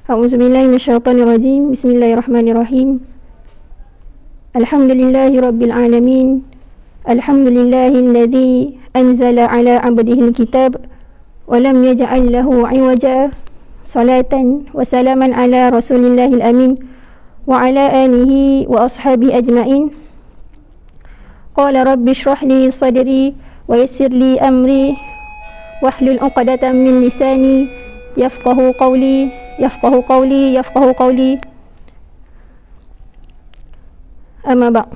A'udzubillahi minasyaitonirrajim. Bismillahirrahmanirrahim. Alhamdulillahi rabbil alamin. Alhamdulillahilladzi anzala ala 'abdihi alkitab wa lam yaj'al lahu 'iwaja. Salatan wa salaman ala rasulillahil amin wa ala alihi wa ashabihi ajmain. Qala rabbi shrah li sadri wa yassir li amri wahlul 'uqdatam min lisani yafqahu qawli. Amma ba'd.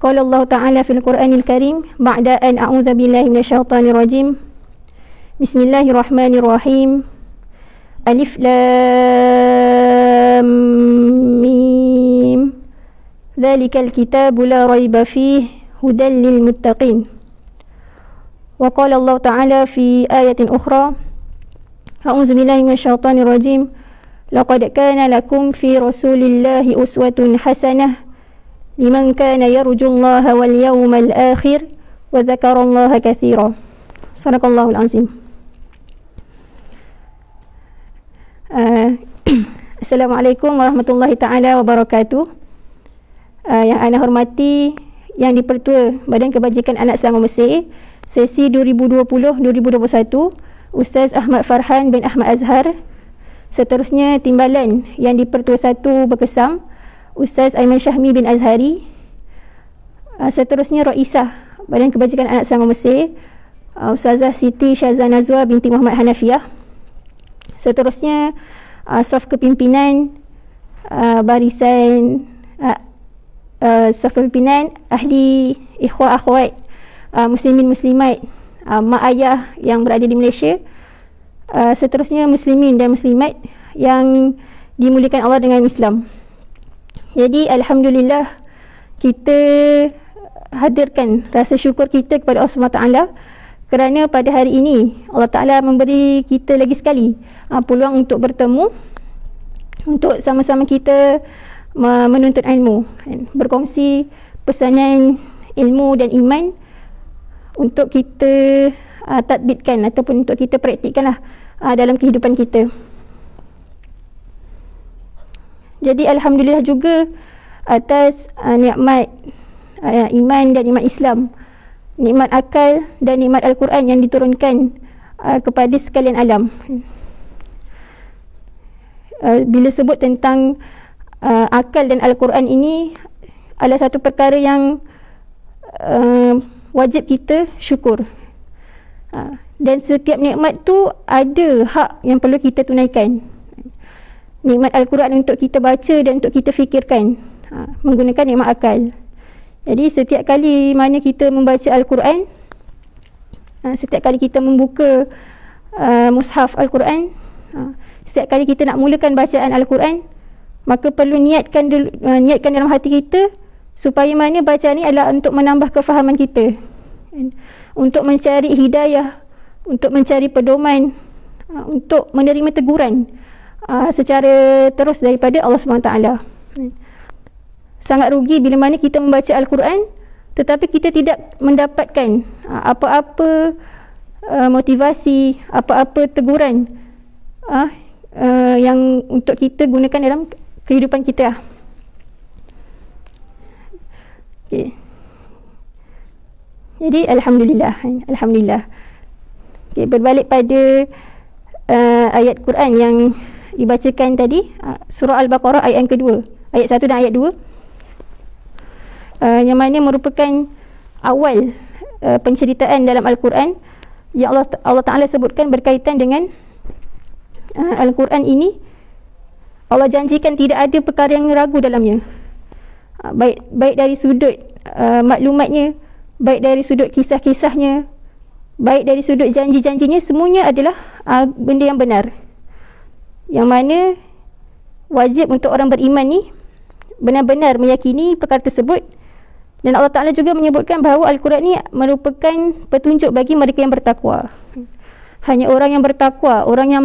Qala Allah Ta'ala fil Qur'anil Karim ba'da an a'udzu billahi minasyaitonir rajim. Bismillahirrahmanirrahim. Alif lam mim. Dzalikal kitabu la raiba fihi hudan lil muttaqin. Wa qala Allah Ta'ala fi ayatin ukhra. A'udzu billahi minasyaitonir rajim. Laqad kana lakum fi Rasulillahi uswatun hasanah liman kana yarjullaha wal yawmal akhir wa dzakarallaha katsira. Shadaqallahul azim. Assalamualaikum warahmatullahi taala wabarakatuh. Yang ana hormati Yang di-Pertua Badan Kebajikan Anak Selangor Mesir sesi 2020-2021, Ustaz Ahmad Farhan bin Ahmad Azhar. Seterusnya Timbalan yang di-Pertua 1 Berkesam, Ustaz Aiman Syahmi bin Azhari. Seterusnya Raisah Badan Kebajikan Anak Selangor Mesir, Ustazah Siti Syazah Nazwa binti Muhammad Hanafiah. Seterusnya saf kepimpinan barisan saf kepimpinan ahli ikhwah akhwat muslimin muslimat, mak ayah yang berada di Malaysia. Seterusnya muslimin dan muslimat yang dimuliakan Allah dengan Islam. Jadi alhamdulillah, kita hadirkan rasa syukur kita kepada Allah SWT kerana pada hari ini Allah Ta'ala memberi kita lagi sekali peluang untuk bertemu, untuk sama-sama kita menuntut ilmu, berkongsi pesanan ilmu dan iman untuk kita tatbikkan ataupun untuk kita praktikkan dalam kehidupan kita. Jadi alhamdulillah juga atas nikmat iman dan nikmat Islam, nikmat akal dan nikmat Al-Quran yang diturunkan kepada sekalian alam. Bila sebut tentang akal dan Al-Quran ini adalah satu perkara yang wajib kita syukur. Dan setiap nikmat tu ada hak yang perlu kita tunaikan. Nikmat Al-Quran untuk kita baca dan untuk kita fikirkan menggunakan nikmat akal. Jadi setiap kali mana kita membaca Al-Quran, setiap kali kita membuka mushaf Al-Quran, setiap kali kita nak mulakan bacaan Al-Quran, maka perlu niatkan dalam hati kita supaya mana bacaan ni adalah untuk menambah kefahaman kita, untuk mencari hidayah, untuk mencari pedoman, untuk menerima teguran secara terus daripada Allah SWT. Sangat rugi bila mana kita membaca Al-Quran tetapi kita tidak mendapatkan apa-apa motivasi, apa-apa teguran yang untuk kita gunakan dalam kehidupan kita. Okay. Jadi alhamdulillah. Okay, berbalik pada ayat Quran yang dibacakan tadi, surah Al-Baqarah ayat yang kedua, ayat 1 dan ayat 2, yang mana merupakan awal penceritaan dalam Al-Quran yang Allah Ta'ala sebutkan berkaitan dengan Al-Quran ini. Allah janjikan tidak ada perkara yang ragu dalamnya, baik dari sudut maklumatnya, baik dari sudut kisah-kisahnya, baik dari sudut janji-janjinya, semuanya adalah benda yang benar, yang mana wajib untuk orang beriman ni benar-benar meyakini perkara tersebut. Dan Allah Ta'ala juga menyebutkan bahawa Al-Quran ni merupakan petunjuk bagi mereka yang bertakwa. Hanya orang yang bertakwa, orang yang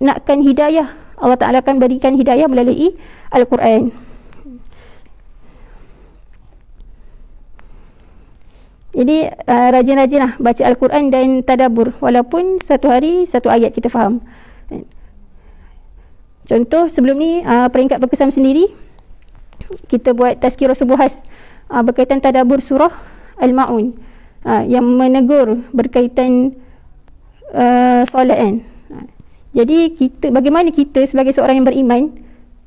nakkan hidayah, Allah Ta'ala akan berikan hidayah melalui Al-Quran. Jadi rajin-rajinlah baca Al-Quran dan tadabbur, walaupun satu hari satu ayat kita faham. Contoh sebelum ni peringkat berkesan sendiri kita buat tazkirah subuhas berkaitan tadabbur surah Al-Ma'un yang menegur berkaitan solat kan. Jadi bagaimana kita sebagai seorang yang beriman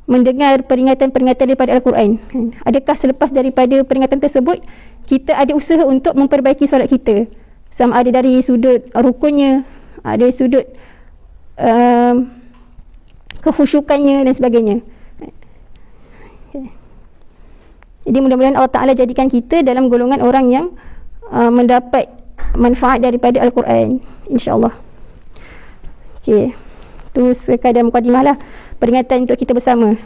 mendengar peringatan-peringatan daripada Al-Quran? Adakah selepas daripada peringatan tersebut kita ada usaha untuk memperbaiki solat kita, sama ada dari sudut rukunnya, ada sudut kekhusyukannya dan sebagainya. Jadi mudah-mudahan Allah Ta'ala jadikan kita dalam golongan orang yang mendapat manfaat daripada Al-Quran, insyaAllah. Okey, itu sekadar mukadimah lah, peringatan untuk kita bersama.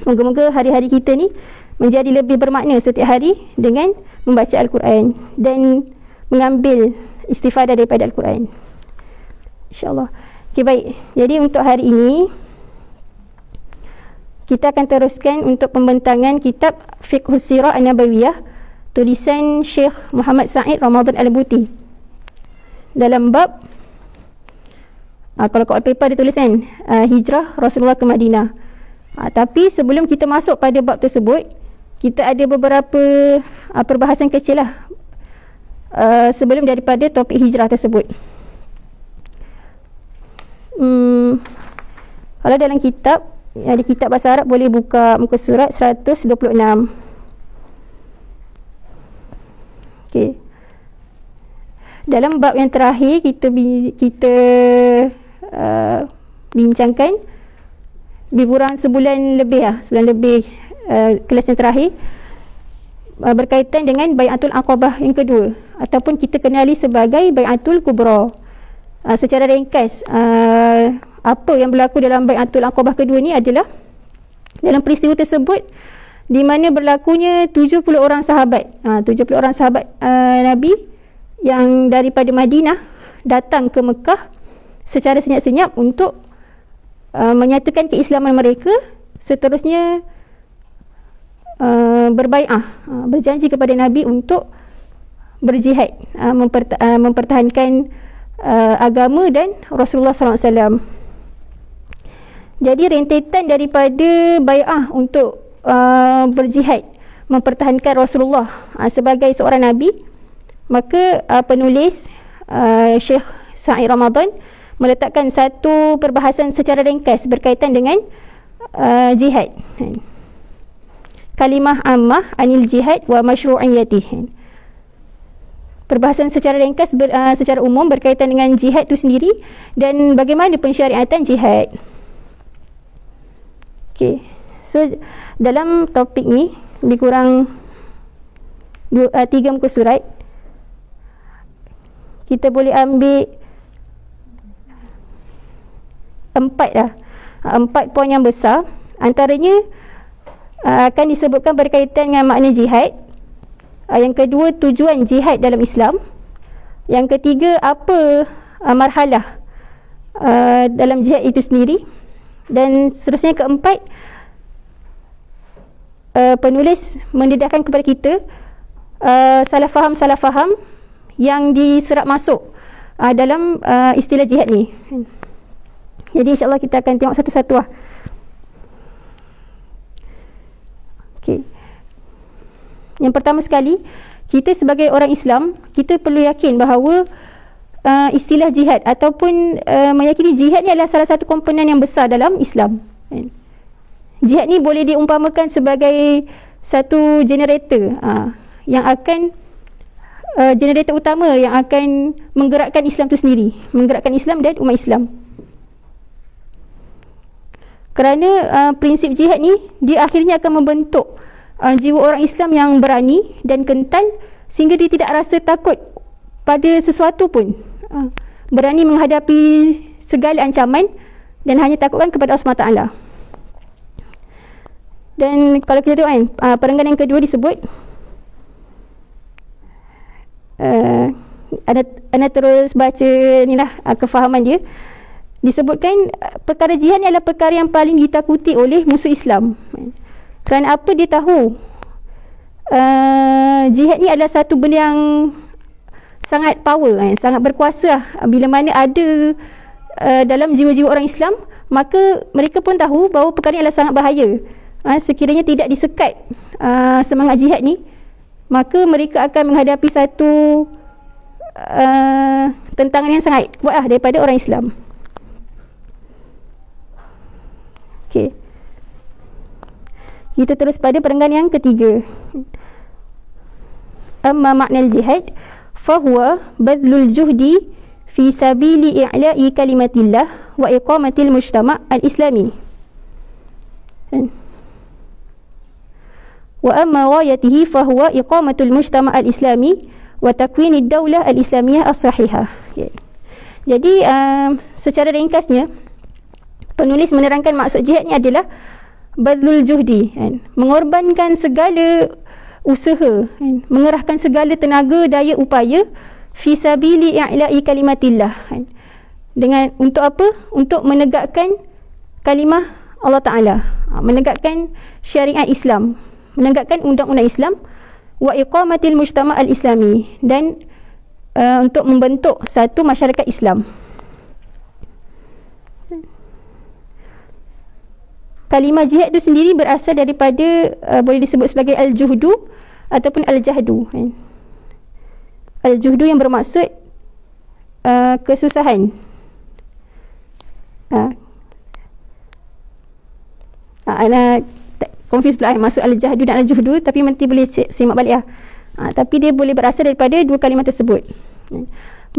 Moga-moga hari-hari kita ni menjadi lebih bermakna setiap hari dengan membaca Al-Quran dan mengambil istifadah daripada Al-Quran, insyaAllah. Okey, baik. Jadi untuk hari ini kita akan teruskan untuk pembentangan kitab Fiqhus Sirah An-Nabawiyah tulisan Syekh Muhammad Sa'id Ramadan Al-Buti dalam bab kalau kat paper dia tulis kan hijrah Rasulullah ke Madinah. Tapi sebelum kita masuk pada bab tersebut, kita ada beberapa perbahasan kecil lah sebelum daripada topik hijrah tersebut. Kalau dalam kitab, ada kitab bahasa Arab, boleh buka muka surat 126. Okey. Dalam bab yang terakhir kita bincangkan lebih kurang sebulan lebih kelas yang terakhir berkaitan dengan Bai'atul Aqabah yang kedua, ataupun kita kenali sebagai Bai'atul Kubra. Secara ringkas, apa yang berlaku dalam Bai'atul Aqabah kedua ni adalah dalam peristiwa tersebut di mana berlakunya 70 orang sahabat, 70 orang sahabat Nabi yang daripada Madinah datang ke Mekah secara senyap-senyap untuk menyatakan keislaman mereka, seterusnya berbai'ah, berjanji kepada Nabi untuk berjihad, mempertahankan agama dan Rasulullah SAW. Jadi rentetan daripada bai'ah untuk berjihad, mempertahankan Rasulullah sebagai seorang Nabi, maka penulis Syekh Sa'id Ramadan meletakkan satu perbahasan secara ringkas berkaitan dengan jihad. Kalimah ammah anil jihad wa masyru'iyatih. Perbahasan secara ringkas secara umum berkaitan dengan jihad itu sendiri dan bagaimana pensyariatan jihad. Okey. So dalam topik ni lebih kurang 3 muka surat. Kita boleh ambil 4 poin yang besar. Antaranya akan disebutkan berkaitan dengan makna jihad. Yang kedua, tujuan jihad dalam Islam. Yang ketiga, apa marhalah dalam jihad itu sendiri. Dan seterusnya keempat, penulis mendedahkan kepada kita salah faham yang diserap masuk dalam istilah jihad ni. Jadi insyaAllah kita akan tengok satu-satu lah. Okay. Yang pertama sekali, kita sebagai orang Islam, kita perlu yakin bahawa istilah jihad ataupun meyakini jihad ni adalah salah satu komponen yang besar dalam Islam. Jihad ni boleh diumpamakan sebagai satu generator yang akan generator utama yang akan menggerakkan Islam itu sendiri, menggerakkan Islam dan umat Islam. Kerana prinsip jihad ni dia akhirnya akan membentuk jiwa orang Islam yang berani dan kental sehingga dia tidak rasa takut pada sesuatu pun, berani menghadapi segala ancaman dan hanya takutkan kepada Allah SWT. Dan kalau kita tengok kan, perenggan yang kedua disebut anda terus baca ni lah kefahaman dia. Disebutkan perkara jihad ni adalah perkara yang paling ditakuti oleh musuh Islam. Kerana apa? Dia tahu jihad ni adalah satu benda yang sangat power, sangat berkuasa. Bila mana ada dalam jiwa-jiwa orang Islam, maka mereka pun tahu bahawa perkara ini adalah sangat bahaya. Sekiranya tidak disekat semangat jihad ni, maka mereka akan menghadapi satu tentangan yang sangat kuat daripada orang Islam. Okey, kita terus pada perenggan yang ketiga. Amma makna al-jihad fahuwa badlul juhdi fi sabili i'la'i kalimatillah wa iqamatil mujtama' al-islami. Wa amma ghayatihi fahuwa iqamatul mujtama' al-islami wa takwinid daulah al-islamiyah as-sahihah. Jadi secara ringkasnya penulis menerangkan maksud jihad ni adalah badlul juhdi, mengorbankan segala usaha, mengerahkan segala tenaga, daya, upaya fi sabili i'la'i kalimatillah, dengan untuk apa? Untuk menegakkan kalimah Allah Ta'ala, menegakkan syariat Islam, menegakkan undang-undang Islam, wa iqamatil mujtama' al-islami, dan untuk membentuk satu masyarakat Islam. Kalimah jihad itu sendiri berasal daripada boleh disebut sebagai al-juhdu ataupun al-jahdu. Al-juhdu yang bermaksud kesusahan. Confuse pula maksud al-jahdu dan al-juhdu, tapi nanti boleh simak balik tapi dia boleh berasal daripada dua kalimah tersebut.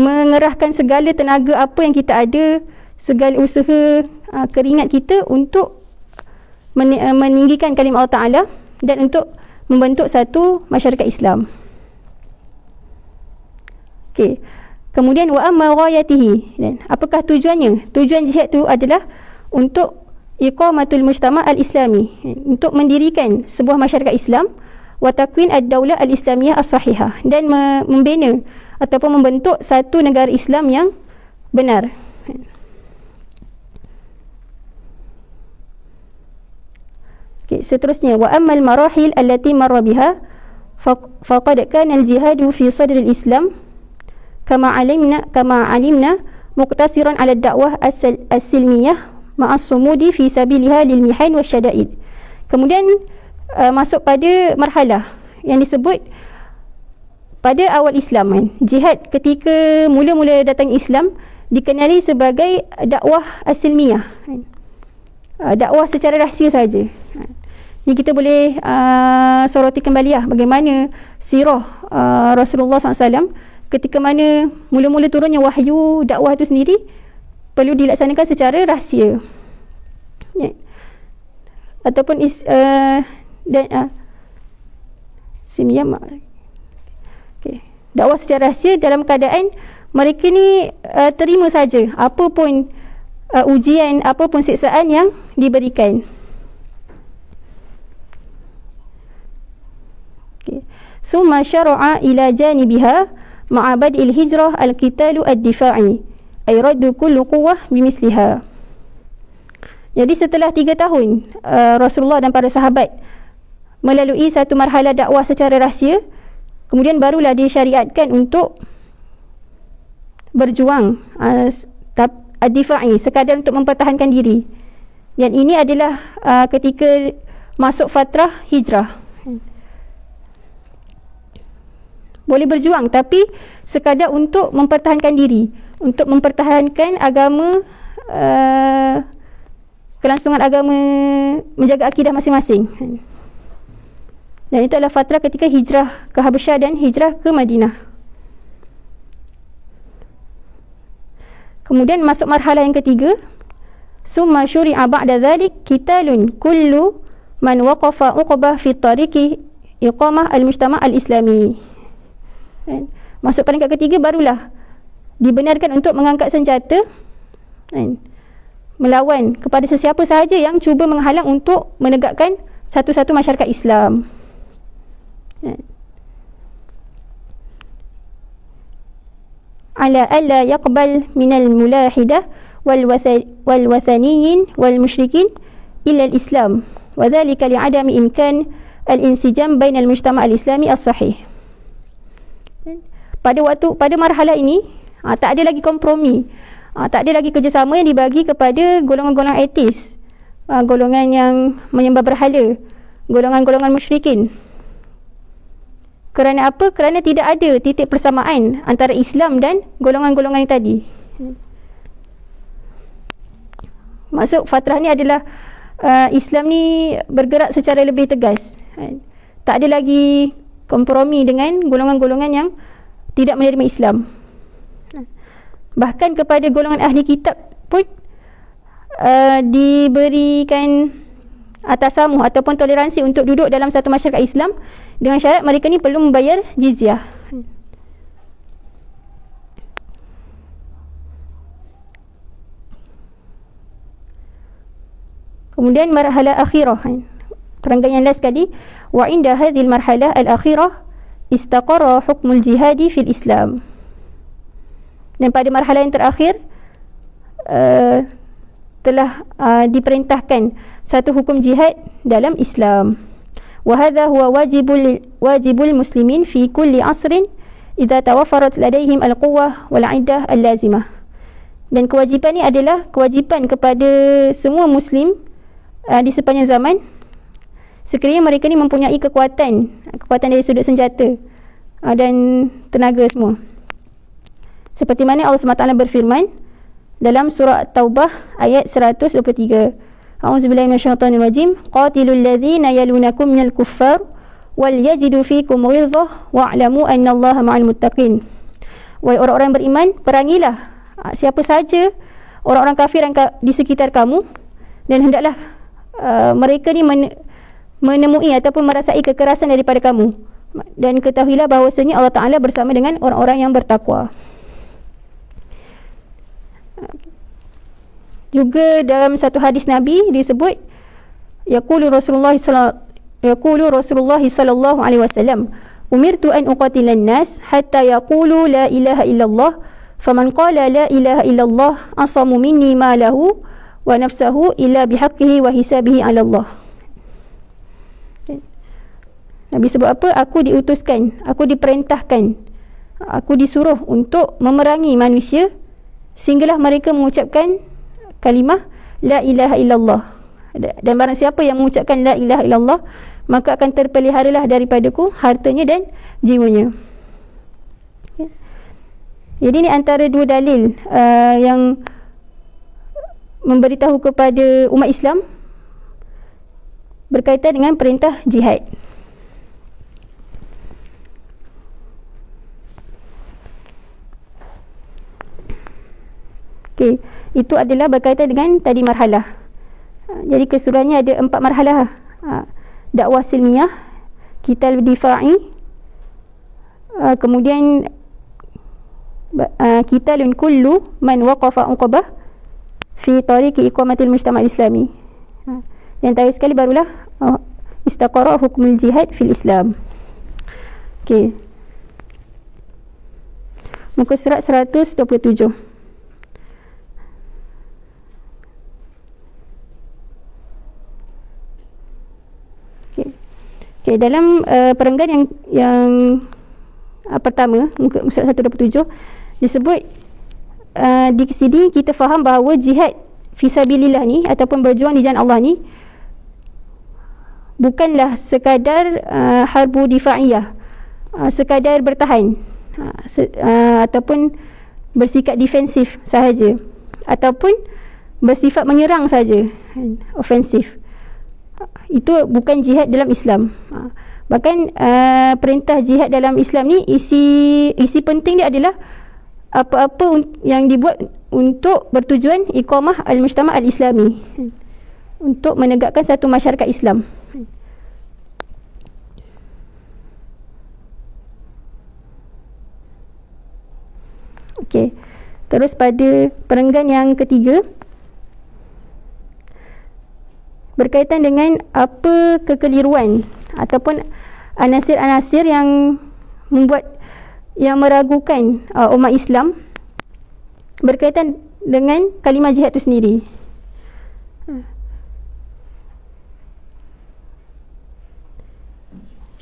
Mengerahkan segala tenaga apa yang kita ada, segala usaha, keringat kita untuk meninggikan kalimah Allah Ta'ala dan untuk membentuk satu masyarakat Islam. Okey. Kemudian wa amma ghayatihi, dan apakah tujuannya? Tujuan jihad tu adalah untuk iqamatul mujtama' al-islami, untuk mendirikan sebuah masyarakat Islam, wa takwin ad-daulah al-islamiyah as-sahihah, dan membina ataupun membentuk satu negara Islam yang benar. Seterusnya, wa ammal marahil allati marra biha faqad kana al-jihadu fi sadr al-islam kama alimna muqtasiran ala ad-da'wah as-silmiyah ma'a as-sumudi fi sabiliha lil mihan wasyada'id. Kemudian masuk pada marhalah yang disebut pada awal Islam, jihad ketika mula-mula datang Islam dikenali sebagai dakwah as-silmiyah, dakwah secara rahsia saja. Ni kita boleh soroti kembali bagaimana sirah Rasulullah SAW ketika mana mula-mula turunnya wahyu dakwah itu sendiri perlu dilaksanakan secara rahsia, ataupun simiyah, dakwah secara rahsia dalam keadaan mereka ni terima saja apapun ujian, apapun siksaan yang diberikan. Summa syara'a ila janibiha ma'a bad'il hijrah al-qitalu ad-difa'i ay raddu kullu quwwah bimithliha. Jadi setelah 3 tahun Rasulullah dan para sahabat melalui satu marhalah dakwah secara rahsia, kemudian barulah disyariatkan untuk berjuang ad-difa'i, sekadar untuk mempertahankan diri. Dan ini adalah ketika masuk fatrah hijrah. Boleh berjuang tapi sekadar untuk mempertahankan diri, untuk mempertahankan agama, kelangsungan agama, menjaga akidah masing-masing. Dan itu adalah fatrah ketika hijrah ke Habasyah dan hijrah ke Madinah. Kemudian masuk marhalah yang ketiga, summa syuri'a ba'da dhalik qitalun kullu man waqafa uqbah fi tariqi iqamah al-mujtama' al-islami. Masuk peringkat ketiga barulah dibenarkan untuk mengangkat senjata melawan kepada sesiapa sahaja yang cuba menghalang untuk menegakkan satu-satu masyarakat Islam. Ala alla yaqbal minal mulahidah wal wathaniyin wal musyrikin illa al-islam wa dhalika li'adami imkan al-insijam bain al-mujtama' al-islami as-sahih. Pada marhalah ini tak ada lagi kompromi, tak ada lagi kerjasama yang dibagi kepada golongan-golongan etis, golongan yang menyembah berhala, golongan-golongan musyrikin. Kerana apa? Kerana tidak ada titik persamaan antara Islam dan golongan-golongan yang tadi. Maksud fatrah ni adalah Islam ni bergerak secara lebih tegas. Tak ada lagi kompromi dengan golongan-golongan yang tidak menerima Islam. Bahkan kepada golongan ahli kitab pun diberikan tasamuh ataupun toleransi untuk duduk dalam satu masyarakat Islam dengan syarat mereka ni perlu membayar jizyah. Kemudian marhalah akhirah, perenggan yang last sekali, wa inda hadhil marhalah al-akhirah istaqarra hukmul jihadi fil Islam. Dan pada marhalah yang terakhir telah diperintahkan satu hukum jihad dalam Islam. Wa hadha huwa wajibul muslimin fi kulli asrin idza tawaffarat ladaihim al-quwwah wal 'iddah al-lazimah. Dan kewajipan ni adalah kewajipan kepada semua muslim di sepanjang zaman sekiranya mereka ni mempunyai kekuatan dari sudut senjata dan tenaga semua. Seperti mana Allah SWT berfirman dalam surah Taubah ayat 123. A'udzubillahi minasyaitonirrajim. Qatilul ladzina yalunakum minal kuffar wal yajidu fikum ghilzah wa'lamu annallaha ma'al muttaqin. Wahai orang-orang beriman, perangilah siapa saja orang-orang kafir yang di sekitar kamu, dan hendaklah mereka ni menemui ataupun merasai kekerasan daripada kamu, dan ketahuilah bahawasanya Allah Ta'ala bersama dengan orang-orang yang bertakwa. Juga dalam satu hadis Nabi disebut, yaqulu Rasulullah sallallahu alaihi wasallam, umirtu an uqatilan nas hatta yaqulu la ilaha illallah faman qala la ilaha illallah asamu minni ma lahu wa nafsahu illa bihaqqihi wa hisabihi 'ala Allah. Nabi sebut apa? Aku diutuskan, aku diperintahkan, aku disuruh untuk memerangi manusia sehinggalah mereka mengucapkan kalimah la ilaha illallah, dan barang siapa yang mengucapkan la ilaha illallah maka akan terpeliharalah daripadaku hartanya dan jiwanya. Jadi ini antara dua dalil yang memberitahu kepada umat Islam berkaitan dengan perintah jihad. Okey, itu adalah berkaitan dengan tadi marhalah. Jadi keseluruhannya ada 4 marhalah. Dakwah silmiyah, qital difa'i, kemudian qitalun kullu man waqafa uqbah fi tariqi iqamatil mujtama' al-islami. Yang terakhir sekali barulah istaqara hukmul jihad fil Islam. Okey. Muka surat 127. Okay, dalam perenggan yang pertama, muka surat 127 disebut di sini kita faham bahawa jihad fisabilillah ni ataupun berjuang di jalan Allah ni bukanlah sekadar harbu difa'iyah, sekadar bertahan ataupun bersikap defensif sahaja, ataupun bersifat menyerang saja, ofensif. Itu bukan jihad dalam Islam. Bahkan perintah jihad dalam Islam ni isi penting dia adalah apa-apa yang dibuat untuk bertujuan iqamah al-mujtama' al-islami, untuk menegakkan satu masyarakat Islam. Okey. Terus pada perenggan yang ketiga berkaitan dengan apa kekeliruan ataupun anasir-anasir yang membuat, yang meragukan umat Islam berkaitan dengan kalimah jihad itu sendiri.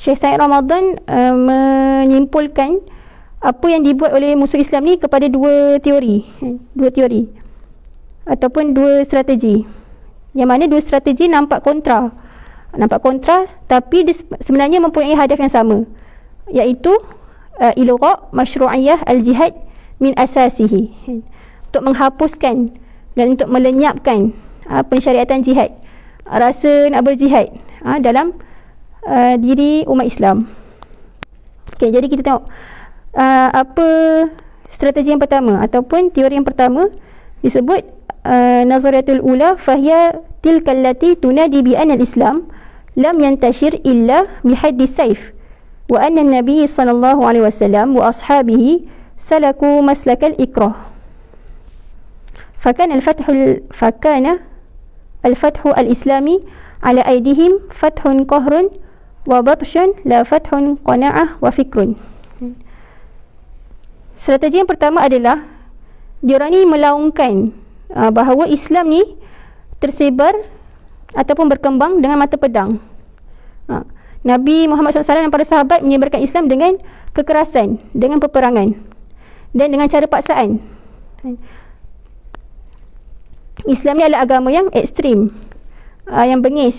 Syekh Said Ramadan menyimpulkan apa yang dibuat oleh musuh Islam ni kepada dua teori ataupun dua strategi, yang mana dua strategi nampak kontra, tapi sebenarnya mempunyai hadaf yang sama, iaitu ilgha' masyru'iyah al-jihad min asasihi, untuk menghapuskan dan untuk melenyapkan pensyariatan jihad, rasa nak berjihad dalam diri umat Islam. Okey, jadi kita tengok apa strategi yang pertama ataupun teori yang pertama disebut nazariyatul ula fahiya tilka allati tunadi bi anna al-islam lam yantashir illa bihaddi sayf wa anna an-nabiy sallallahu alaihi wasallam wa ashabihi salaku maslakal ikrah. فكان الفتح الإسلامي على أيديهم فتح قهر وبطش لا فتح قناعة وفكر. Strategi yang pertama adalah diorang ni melaungkan bahawa Islam ni tersebar ataupun berkembang dengan mata pedang. Nabi Muhammad SAW dan para sahabat menyebarkan Islam dengan kekerasan, dengan peperangan dan dengan cara paksaan. Islam ni adalah agama yang ekstrim, yang bengis,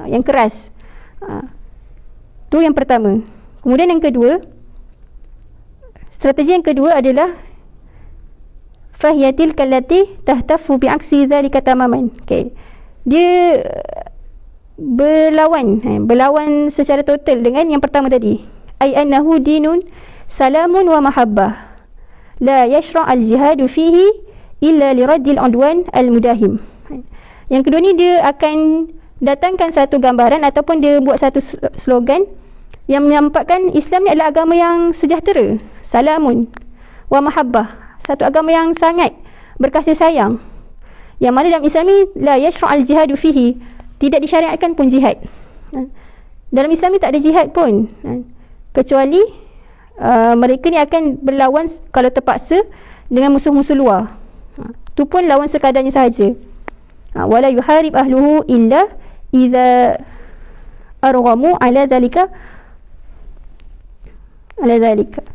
yang keras. Itu yang pertama. Kemudian yang kedua, strategi yang kedua adalah fahiyatil kallati tahtafu bi'aksi dzalika tamaman. Okey. Dia berlawan secara total dengan yang pertama tadi. Ai annahu dinun salamun wa mahabbah. La yashra' al-jihadu fihi illa liraddil udwan al-mudahim. Yang kedua ni dia akan datangkan satu gambaran ataupun dia buat satu slogan yang menyampaikan Islam ni adalah agama yang sejahtera, salamun wa mahabbah, satu agama yang sangat berkasih sayang, yang mana dalam Islam ni la yashra'al jihadu fihi, tidak disyariatkan pun jihad. Dalam Islam ni tak ada jihad pun, kecuali mereka ni akan berlawan kalau terpaksa dengan musuh-musuh luar. Itu pun lawan sekadarnya sahaja. Wala yuharib ahluhu illa idza arghamu ala dhalika.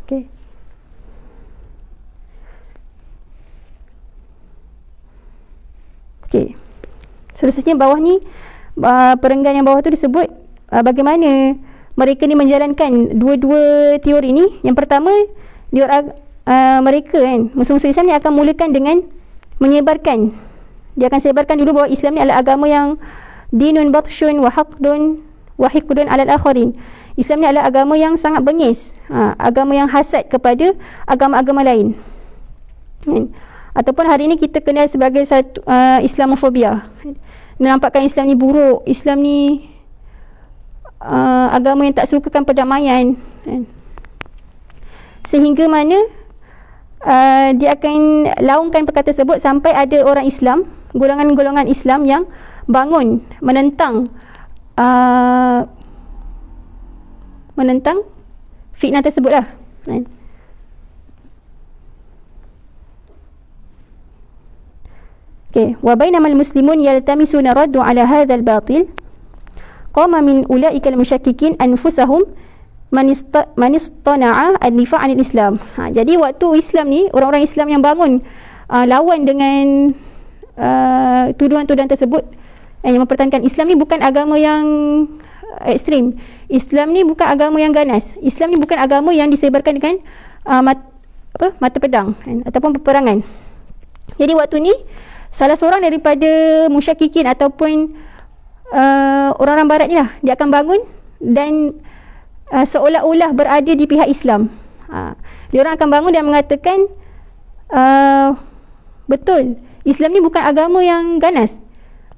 Okey. Okey. Seterusnya bawah ni, perenggan yang bawah tu disebut bagaimana mereka ni menjalankan dua-dua teori ni. Yang pertama, mereka kan, musuh-musuh Islam ni akan mulakan dengan menyebarkan. Dia akan sebarkan dulu bahawa Islam ni adalah agama yang dinun batshun wa haqdun wa hiqdun alal akharin. Islam ni adalah agama yang sangat bengis, agama yang hasad kepada agama-agama lain. Ataupun hari ini kita kenal sebagai satu Islamofobia. Menampakkan Islam ni buruk, Islam ni agama yang tak sukakan perdamaian, sehingga mana dia akan laungkan perkara tersebut sampai ada orang Islam, golongan-golongan Islam yang bangun menentang fitnah tersebutlah. Okey, wa bainamal muslimun yaltamisuna raddu ala hadzal batil qama min ulaika al-musyakkikin anfusahum man istana'a an-nifa' 'anil Islam. Jadi waktu Islam ni, orang-orang Islam yang bangun lawan dengan tuduhan-tuduhan tersebut, yang mempertahankan Islam ni bukan agama yang ekstrim, Islam ni bukan agama yang ganas, Islam ni bukan agama yang disebarkan dengan mata pedang ataupun peperangan. Jadi waktu ni salah seorang daripada musyakkikin ataupun orang-orang barat ni lah, dia akan bangun dan seolah-olah berada di pihak Islam. Dia orang akan bangun dan mengatakan betul, Islam ni bukan agama yang ganas,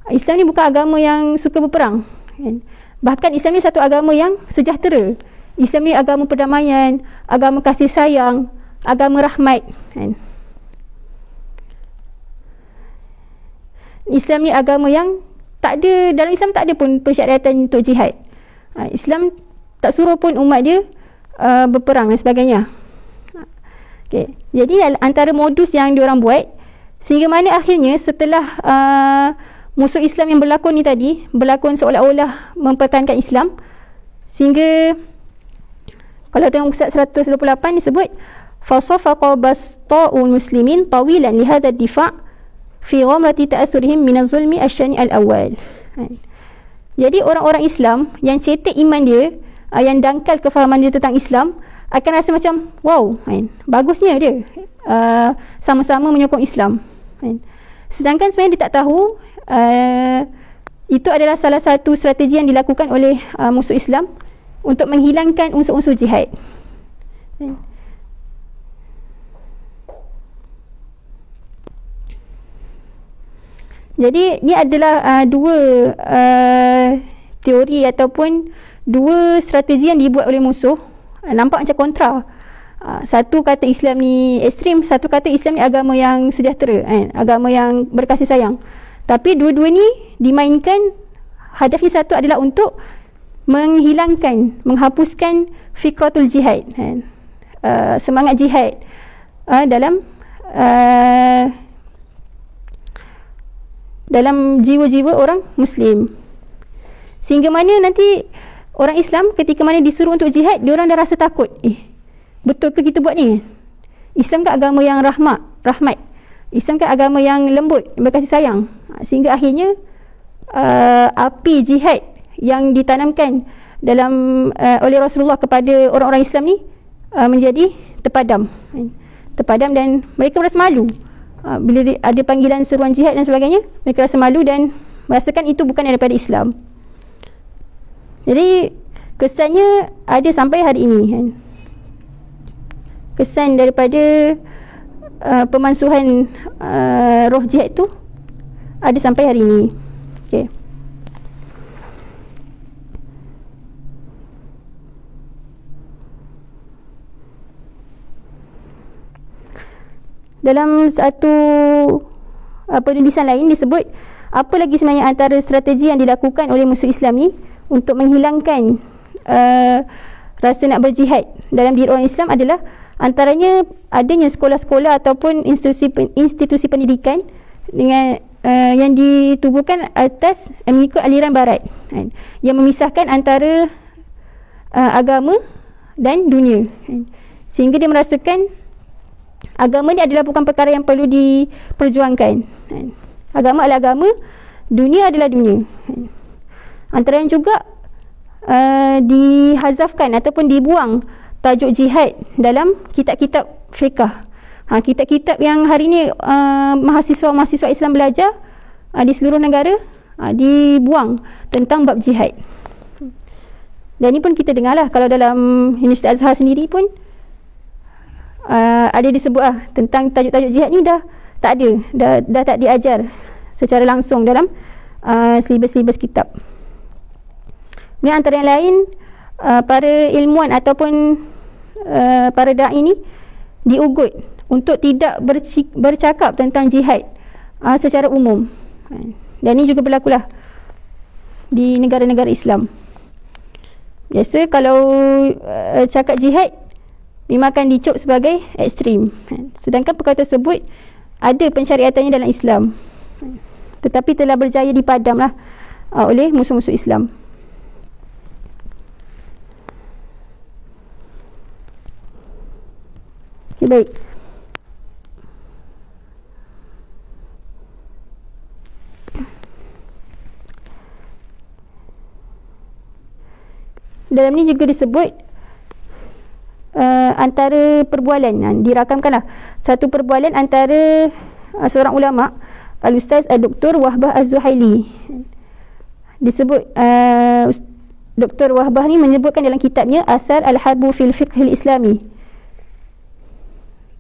Islam ni bukan agama yang suka berperang, bahkan Islam ni satu agama yang sejahtera, Islam ni agama perdamaian, agama kasih sayang, agama rahmat. Islam ni agama yang tak ada, dalam Islam tak ada pun persyaratan untuk jihad. Islam tak suruh pun umat dia berperang dan sebagainya. Okay. Jadi antara modus yang diorang buat, sehingga mana akhirnya setelah musuh Islam yang berlakon ni tadi, berlakon seolah-olah mempertahankan Islam, Sehingga kalau tengok muka surat 128 disebut fasafaqa basta'ul muslimin tawilan li hadha ad-difa' fi ghamrati ta'athurihim min az-zulmi asy-syani al-awwal. Jadi orang-orang Islam yang cetek iman dia, yang dangkal kefahaman dia tentang Islam, akan rasa macam wow, bagusnya dia sama-sama menyokong Islam. Sedangkan sebenarnya dia tak tahu itu adalah salah satu strategi yang dilakukan oleh musuh Islam untuk menghilangkan unsur-unsur jihad. Jadi ni adalah dua teori ataupun dua strategi yang dibuat oleh musuh. Nampak macam kontra. Satu kata Islam ni ekstrim, satu kata Islam ni agama yang sejahtera, agama yang berkasih sayang. Tapi dua-dua ni dimainkan, hadafnya satu adalah untuk menghilangkan, menghapuskan fikratul jihad, semangat jihad dalam jiwa-jiwa orang Muslim. Sehingga mana nanti orang Islam ketika mana disuruh untuk jihad, diorang dah rasa takut. Betul ke kita buat ni? Islam ke agama yang rahmat? Islam ke agama yang lembut, berkasih sayang? Sehingga akhirnya api jihad yang ditanamkan oleh Rasulullah kepada orang-orang Islam ni menjadi terpadam dan mereka merasa malu. Bila ada panggilan seruan jihad dan sebagainya, mereka rasa malu dan merasakan itu bukan daripada Islam. Jadi kesannya ada sampai hari ini, kesan daripada pemansuhan roh jihad tu ada sampai hari ini. Okay. Dalam satu penulisan lain disebut, apa lagi sebenarnya antara strategi yang dilakukan oleh musuh Islam ni untuk menghilangkan rasa nak berjihad dalam diri orang Islam adalah antaranya adanya sekolah-sekolah ataupun institusi pendidikan dengan yang ditubuhkan atas mengikut aliran barat, yang memisahkan antara agama dan dunia, sehingga dia merasakan agama ni adalah bukan perkara yang perlu diperjuangkan. Agama adalah agama, dunia adalah dunia. Antara yang juga dihazafkan ataupun dibuang tajuk jihad dalam kitab-kitab fiqh. Kitab-kitab yang hari ni mahasiswa-mahasiswa Islam belajar di seluruh negara, dibuang tentang bab jihad. Dan ni pun kita dengar lah, kalau dalam Universiti Azhar sendiri pun ada disebut tentang tajuk-tajuk jihad ni dah tak ada, dah tak diajar secara langsung dalam silibus-silibus kitab. Ni antara yang lain, para ilmuwan ataupun para da'i ni diugut untuk tidak bercakap tentang jihad secara umum. Dan ini juga berlakulah di negara-negara Islam. Biasa kalau cakap jihad memang akan dicop sebagai ekstrim, sedangkan perkara tersebut ada pensyariatannya dalam Islam, tetapi telah berjaya dipadamlah oleh musuh-musuh Islam. Okay, baik. Dalam ni juga disebut antara perbualan, dirakamkanlah satu perbualan antara seorang ulama, Al-Ustaz Dr. Wahbah Az-Zuhaili. Disebut Dr. Wahbah ni menyebutkan dalam kitabnya Athar Al-Harbu fil Fiqh Al-Islami,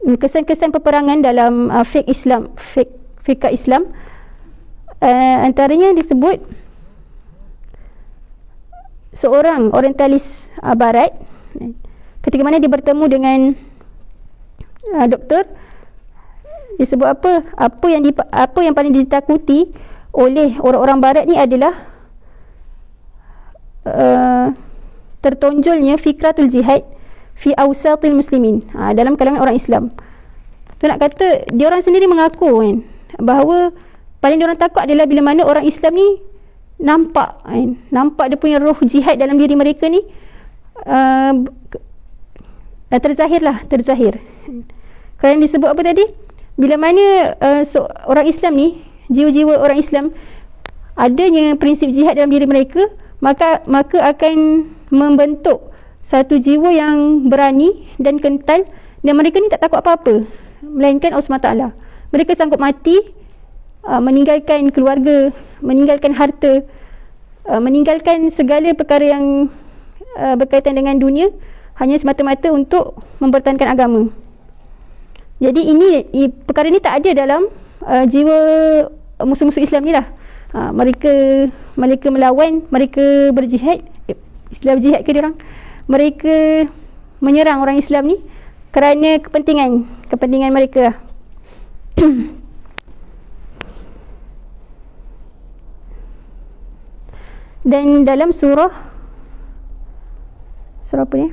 kesan-kesan peperangan dalam fiqh Islam, fiqh Islam. Antaranya disebut seorang orientalis barat, ketika mana dia bertemu dengan doktor, disebut apa yang paling ditakuti oleh orang-orang barat ni adalah tertonjolnya fikratul jihad fi awsatil muslimin, dalam kalangan orang Islam. Tu nak kata dia orang sendiri mengaku bahawa paling dia orang takut adalah bila mana orang Islam ni nampak dia punya roh jihad dalam diri mereka ni terzahir. Kerana disebut apa tadi? Bila mana orang Islam ni, jiwa-jiwa orang Islam adanya prinsip jihad dalam diri mereka, maka akan membentuk satu jiwa yang berani dan kental, dan mereka ni tak takut apa-apa melainkan Allah SWT. Mereka sanggup mati, meninggalkan keluarga, meninggalkan harta, meninggalkan segala perkara yang berkaitan dengan dunia, hanya semata-mata untuk mempertahankan agama. Jadi perkara ni tak ada dalam jiwa musuh-musuh Islam ni lah. Mereka melawan, mereka berjihad. Islam jihad ke diorang? Mereka menyerang orang Islam ni kerana kepentingan mereka lah. Dan dalam surah apa ni?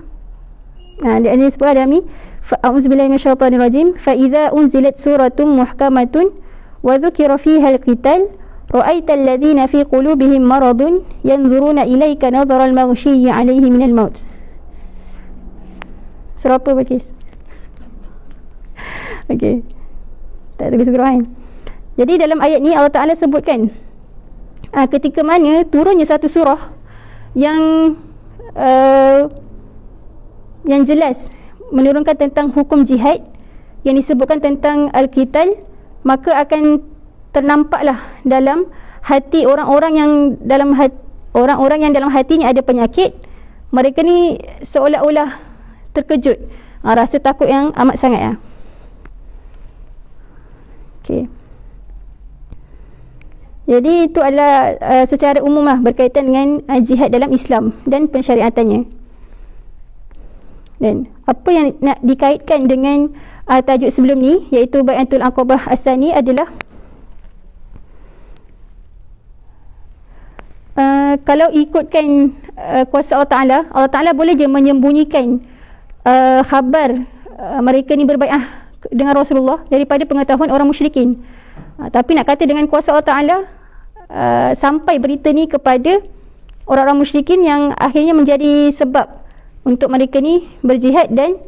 Dia sebut dalam ni, a'udzubillahi minasyaitonirrajim, fa idza unzilat suratun muhkamatun wa dzukira fiha al-qital ra'aital ladzina fi qulubihim maradun yanzuruna ilayka nadharal maghshiyyi 'alayhi minal maut. Surah apa Bakis? Okey. Tak tulis surah kan? Jadi dalam ayat ni Allah Ta'ala sebutkan ketika mana turunnya satu surah yang jelas menurunkan tentang hukum jihad, yang disebutkan tentang al-qital, maka akan ternampaklah dalam hati orang-orang yang dalam hatinya ada penyakit. Mereka ni seolah-olah terkejut, rasa takut yang amat sangat ya. Okey. Jadi itu adalah secara umum lah berkaitan dengan jihad dalam Islam dan pensyariatannya. Dan apa yang nak dikaitkan dengan tajuk sebelum ni, iaitu Bai'atul Aqabah As-Sani, adalah kalau ikutkan kuasa Allah Ta'ala boleh je menyembunyikan khabar mereka ni berbai'ah dengan Rasulullah daripada pengetahuan orang musyrikin. Tapi nak kata dengan kuasa Allah Ta'ala sampai berita ni kepada orang-orang musyrikin, yang akhirnya menjadi sebab untuk mereka ni berjihad dan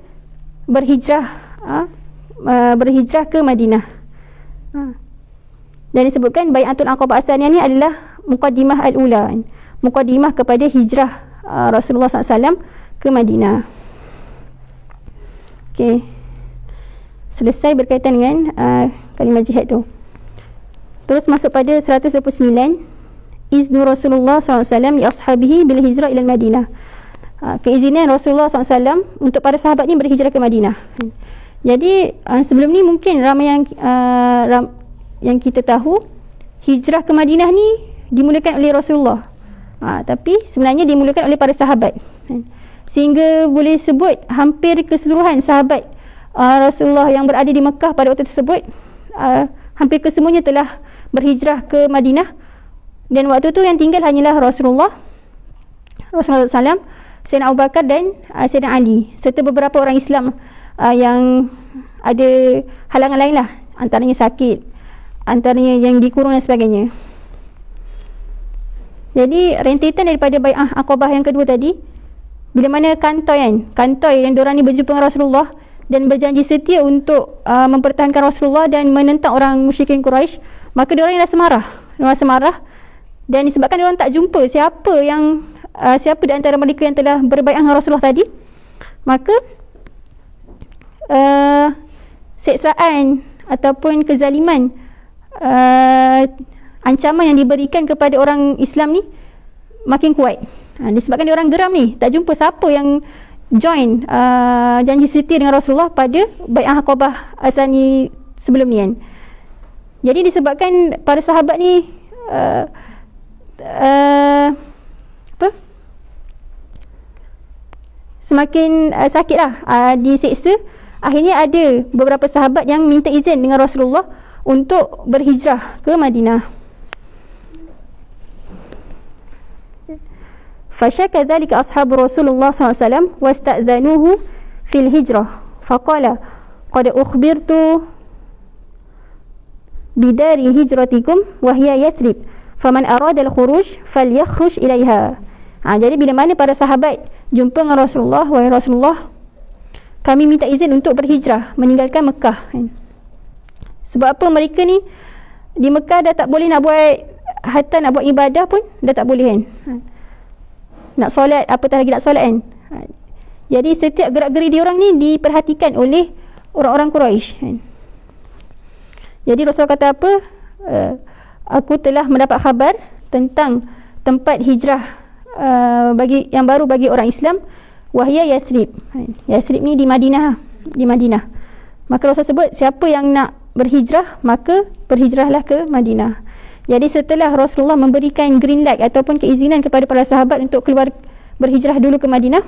berhijrah ke Madinah. Dan disebutkan Bai'atul Aqabah As-Saniyah ni adalah muqaddimah al-ula, muqaddimah kepada hijrah Rasulullah SAW ke Madinah. Okey, selesai berkaitan dengan kalimah jihad tu. Terus masuk pada 129, iznu Rasulullah SAW li ashabihi bil hijrah ila Madinah. Keizinan Rasulullah SAW untuk para sahabat ni berhijrah ke Madinah. Jadi sebelum ni mungkin ramai yang kita tahu hijrah ke Madinah ni dimulakan oleh Rasulullah, tapi sebenarnya dimulakan oleh para sahabat, sehingga boleh sebut hampir keseluruhan sahabat Rasulullah yang berada di Mekah pada waktu tersebut, hampir kesemuanya telah berhijrah ke Madinah. Dan waktu tu yang tinggal hanyalah Rasulullah SAW, Sayyidina Abu Bakar dan Sayyidina Ali, serta beberapa orang Islam yang ada halangan lain lah, antaranya sakit, antaranya yang dikurung dan sebagainya. Jadi rentetan daripada Bai'ah Aqabah yang kedua tadi, bila mana kantoi yang diorang ni berjumpa dengan Rasulullah dan berjanji setia untuk mempertahankan Rasulullah dan menentang orang musyrikin Quraisy, maka diorang rasa marah. Dan disebabkan diorang tak jumpa siapa di antara mereka yang telah berbai'ah dengan Rasulullah tadi, maka seksaan ataupun kezaliman, ancaman yang diberikan kepada orang Islam ni makin kuat. Disebabkan diorang geram ni, tak jumpa siapa yang join janji setia dengan Rasulullah pada Bai'ah Aqabah As-Sani sebelum ni kan. Jadi disebabkan para sahabat ni semakin sakitlah, diseksa, akhirnya ada beberapa sahabat yang minta izin dengan Rasulullah untuk berhijrah ke Madinah. Fashaka dhalika ashabu Rasulullah SAW wasta'dhanuhu fil hijrah faqala qad ukhbirtu bidari hijratikum wa hiya Yathrib faman arada al-khuruj falyakhruj ilaiha. Jadi bila mana para sahabat jumpa dengan Rasulullah, wahai Rasulullah, kami minta izin untuk berhijrah meninggalkan Mekah, kan? Sebab apa? Mereka ni di Mekah dah tak boleh nak buat hatta nak buat ibadah pun dah tak boleh, kan? Nak solat, apatah lagi nak solat, kan? Jadi setiap gerak-geri dia orang ni diperhatikan oleh orang-orang Quraisy, kan? Jadi Rasul kata apa? Aku telah mendapat khabar tentang tempat hijrah bagi yang baru bagi orang Islam, wahya Yathrib. Yathrib ni di Madinah, Maka Rasul sebut siapa yang nak berhijrah, maka berhijrahlah ke Madinah. Jadi setelah Rasulullah memberikan green light ataupun keizinan kepada para sahabat untuk keluar berhijrah dulu ke Madinah,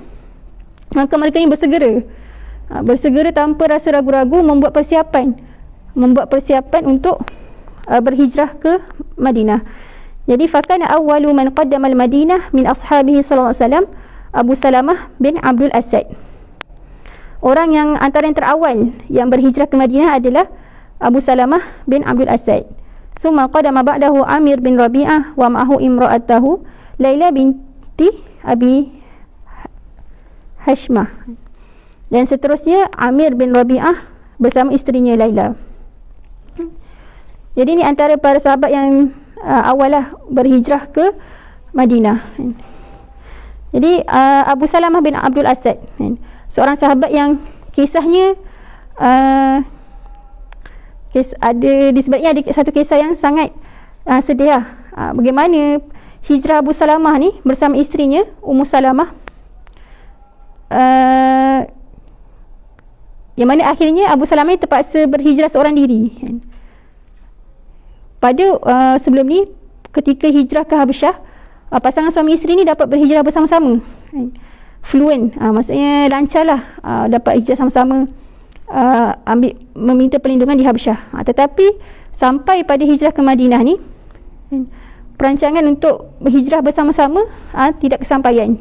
maka mereka ni bersegera tanpa rasa ragu-ragu membuat persiapan untuk berhijrah ke Madinah. Jadi fakana awwalu man qaddama al-Madinah min ashabihi sallallahu alaihi wasallam Abu Salamah bin Abdul Asad. Orang yang antara yang terawal yang berhijrah ke Madinah adalah Abu Salamah bin Abdul Asad. Summa qadama ba'dahu Amir bin Rabi'ah wa ma'ahu imra'atahu Laila binti Abi Hashmah. Dan seterusnya Amir bin Rabi'ah bersama isterinya Laila. Jadi ni antara para sahabat yang awalah berhijrah ke Madinah. Jadi Abu Salamah bin Abdul Asad, seorang sahabat yang kisahnya ada disebabnya ada satu kisah yang sangat sedih. Bagaimana hijrah Abu Salamah ni bersama isterinya Ummu Salamah, yang mana akhirnya Abu Salamah ni terpaksa berhijrah seorang diri. Pada sebelum ni ketika hijrah ke Habasyah, pasangan suami isteri ni dapat berhijrah bersama-sama, fluent, maksudnya lancarlah, dapat hijrah sama-sama, meminta perlindungan di Habasyah. Tetapi sampai pada hijrah ke Madinah ni, perancangan untuk berhijrah bersama-sama tidak kesampaian.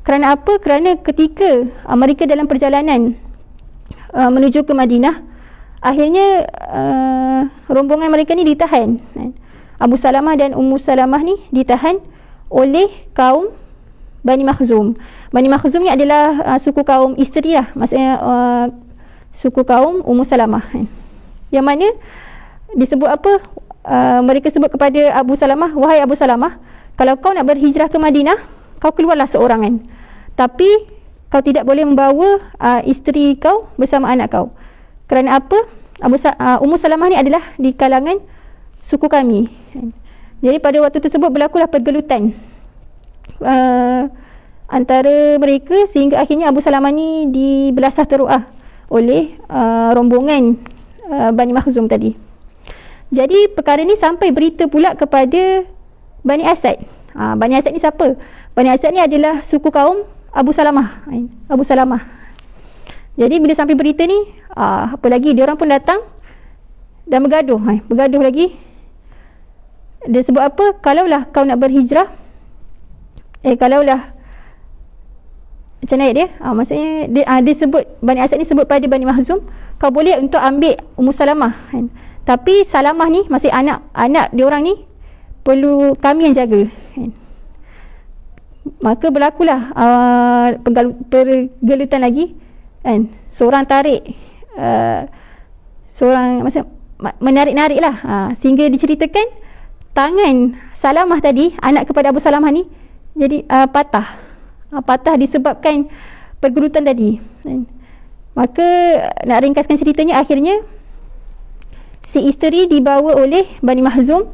Kerana apa? Kerana ketika mereka dalam perjalanan menuju ke Madinah, akhirnya rombongan mereka ni ditahan. Abu Salamah dan Ummu Salamah ni ditahan oleh kaum Bani Makhzum. Bani Makhzum ni adalah suku kaum isteri lah, maksudnya suku kaum Ummu Salamah, yang mana disebut apa? Mereka sebut kepada Abu Salamah, wahai Abu Salamah, kalau kau nak berhijrah ke Madinah, kau keluarlah seorangan, tapi kau tidak boleh membawa isteri kau bersama anak kau. Kerana apa? Ummu Salamah ni adalah di kalangan suku kami. Jadi pada waktu tersebut berlakulah pergelutan antara mereka, sehingga akhirnya Abu Salamah ni dibelasah teruah oleh rombongan Bani Makhzum tadi. Jadi perkara ni sampai berita pula kepada Bani Asad. Bani Asad ni siapa? Bani Asad ni adalah suku kaum Abu Salamah. Abu Salamah. Jadi bila sampai berita ni, apa lagi, dia orang pun datang dan bergaduh. Bergaduh lagi. Dia sebut apa? Kalaulah kau nak berhijrah, kalaulah, macam mana dia? Maksudnya dia sebut, Bani Asad ni sebut pada Bani Makhzum, kau boleh untuk ambil Ummu Salamah, tapi Salamah ni masih anak dia orang ni perlu kami yang jaga. Maka berlakulah pergelutan lagi, seorang tarik, seorang maksud menarik-narik lah, sehingga diceritakan tangan Salamah tadi, anak kepada Abu Salamah ni, jadi patah disebabkan pergelutan tadi. Maka nak ringkaskan ceritanya, akhirnya si isteri dibawa oleh Bani Makhzum,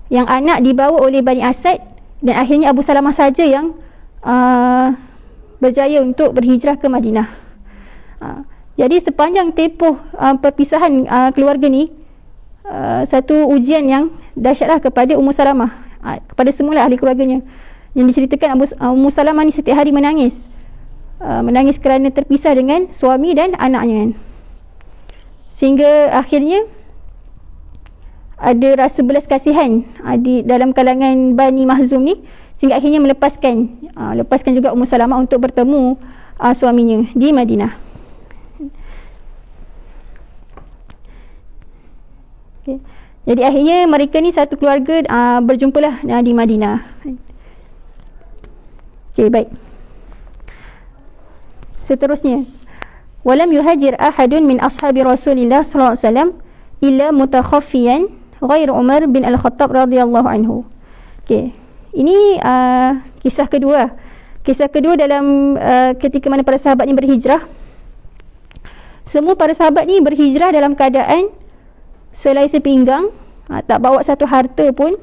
yang anak dibawa oleh Bani Asad, dan akhirnya Abu Salamah saja yang berjaya untuk berhijrah ke Madinah. Jadi sepanjang tempoh perpisahan keluarga ni, satu ujian yang dahsyatlah kepada Ummu Salamah, kepada semua ahli keluarganya. Yang diceritakan Ummu Salamah ni setiap hari menangis, menangis kerana terpisah dengan suami dan anaknya, sehingga akhirnya ada rasa belas kasihan di dalam kalangan Bani Makhzum ni, sehingga akhirnya lepaskan juga Ummu Salamah untuk bertemu suaminya di Madinah. Jadi akhirnya mereka ni satu keluarga berjumpalah di Madinah. Okey, baik. Seterusnya, walam yuhajir ahadun min ashabi Rasulillah sallallahu alaihi wasallam illa mutakhaffiyan ghair Umar bin Al-Khattab radhiyallahu anhu. Okey. Ini kisah kedua. Kisah kedua dalam ketika mana para sahabat ni berhijrah. Semua para sahabat ni berhijrah dalam keadaan selai sepinggang, tak bawa satu harta pun,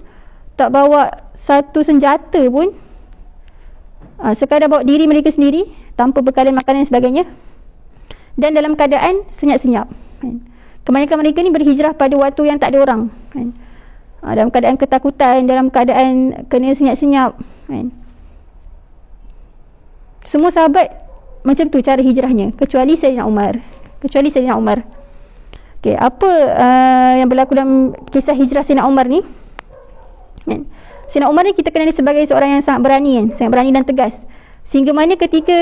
tak bawa satu senjata pun, sekadar bawa diri mereka sendiri tanpa bekalan makanan dan sebagainya, dan dalam keadaan senyap-senyap. Kebanyakan mereka ni berhijrah pada waktu yang tak ada orang, dalam keadaan ketakutan, dalam keadaan kena senyap-senyap. Semua sahabat macam tu cara hijrahnya, kecuali Sayyidina Umar. Okay, apa yang berlaku dalam kisah hijrah Sayyidina Umar ni? Sayyidina Umar ni kita kenali sebagai seorang yang sangat berani, sangat berani dan tegas. Sehingga mana ketika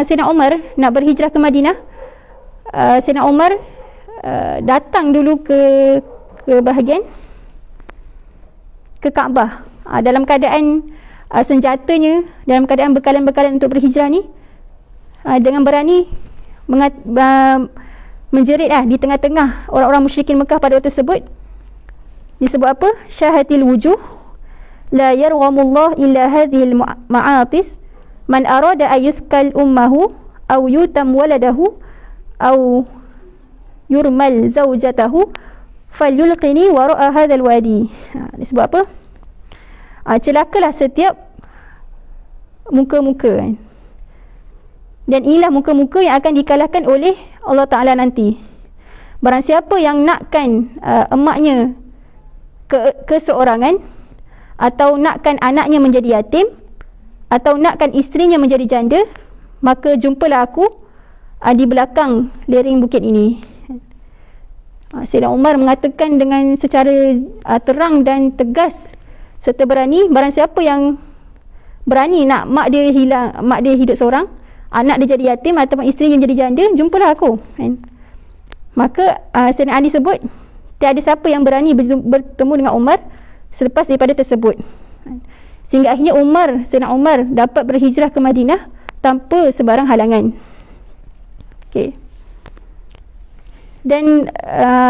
Sayyidina Umar nak berhijrah ke Madinah, Sayyidina Umar datang dulu ke bahagian ke Kaabah, dalam keadaan senjatanya, dalam keadaan bekalan-bekalan untuk berhijrah ni, dengan berani menjerit di tengah-tengah orang-orang musyrikin Mekah pada waktu tersebut. Disebut apa? Syahatil wujuh la yarghamullah illa hadhil ma'atis man arada ayuthkal ummahu aw yutam waladahu aw yurmal zawjatahu falyulqini wara'a hadzal wadi. Disebut apa? Celakalah setiap muka-muka, dan inilah muka-muka yang akan dikalahkan oleh Allah Ta'ala nanti. Barang siapa yang nakkan emaknya keseorangan, atau nakkan anaknya menjadi yatim, atau nakkan isterinya menjadi janda, maka jumpalah aku di belakang lereng bukit ini. Sayyidina Umar mengatakan dengan secara terang dan tegas serta berani, barang siapa yang berani nak mak dia hidup seorang, anak dia jadi yatim ataupun isteri yang jadi janda, jumpalah aku. Maka Sayyidina Ali sebut, tiada siapa yang berani bertemu dengan Umar selepas daripada tersebut. Sehingga akhirnya Sayyidina Umar dapat berhijrah ke Madinah tanpa sebarang halangan. Okey. Dan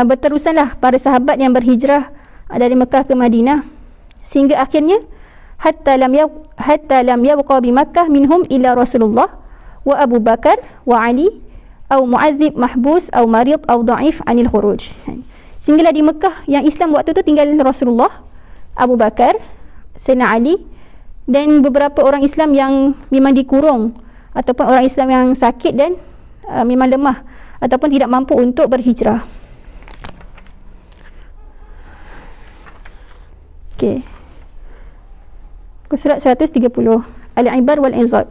berterusanlah para sahabat yang berhijrah dari Mekah ke Madinah, sehingga akhirnya hatta lam yabqa bi Makkah minhum illa Rasulullah wa Abu Bakar wa Ali atau mu'adzib mahbus atau marid atau da'if anil khuruj. Sehinggalah di Mekah yang Islam waktu tu tinggal Rasulullah, Abu Bakar, Sayyidina Ali, dan beberapa orang Islam yang memang dikurung, ataupun orang Islam yang sakit dan memang lemah ataupun tidak mampu untuk berhijrah. Okey. Surat 130, Al-Ibar wal-Izad.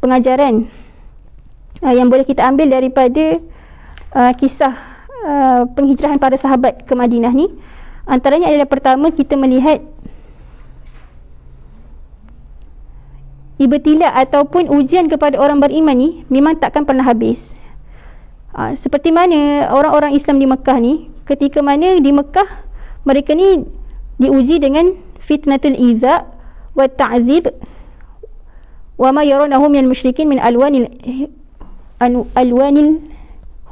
Pengajaran yang boleh kita ambil daripada kisah penghijrahan para sahabat ke Madinah ni, antaranya adalah pertama, kita melihat ibtilah ataupun ujian kepada orang beriman ni memang takkan pernah habis. Seperti mana orang-orang Islam di Mekah ni, ketika mana di Mekah mereka ni diuji dengan fitnatul iza wa ta'zib wa ma yarunahu minal musyrikin min alwanil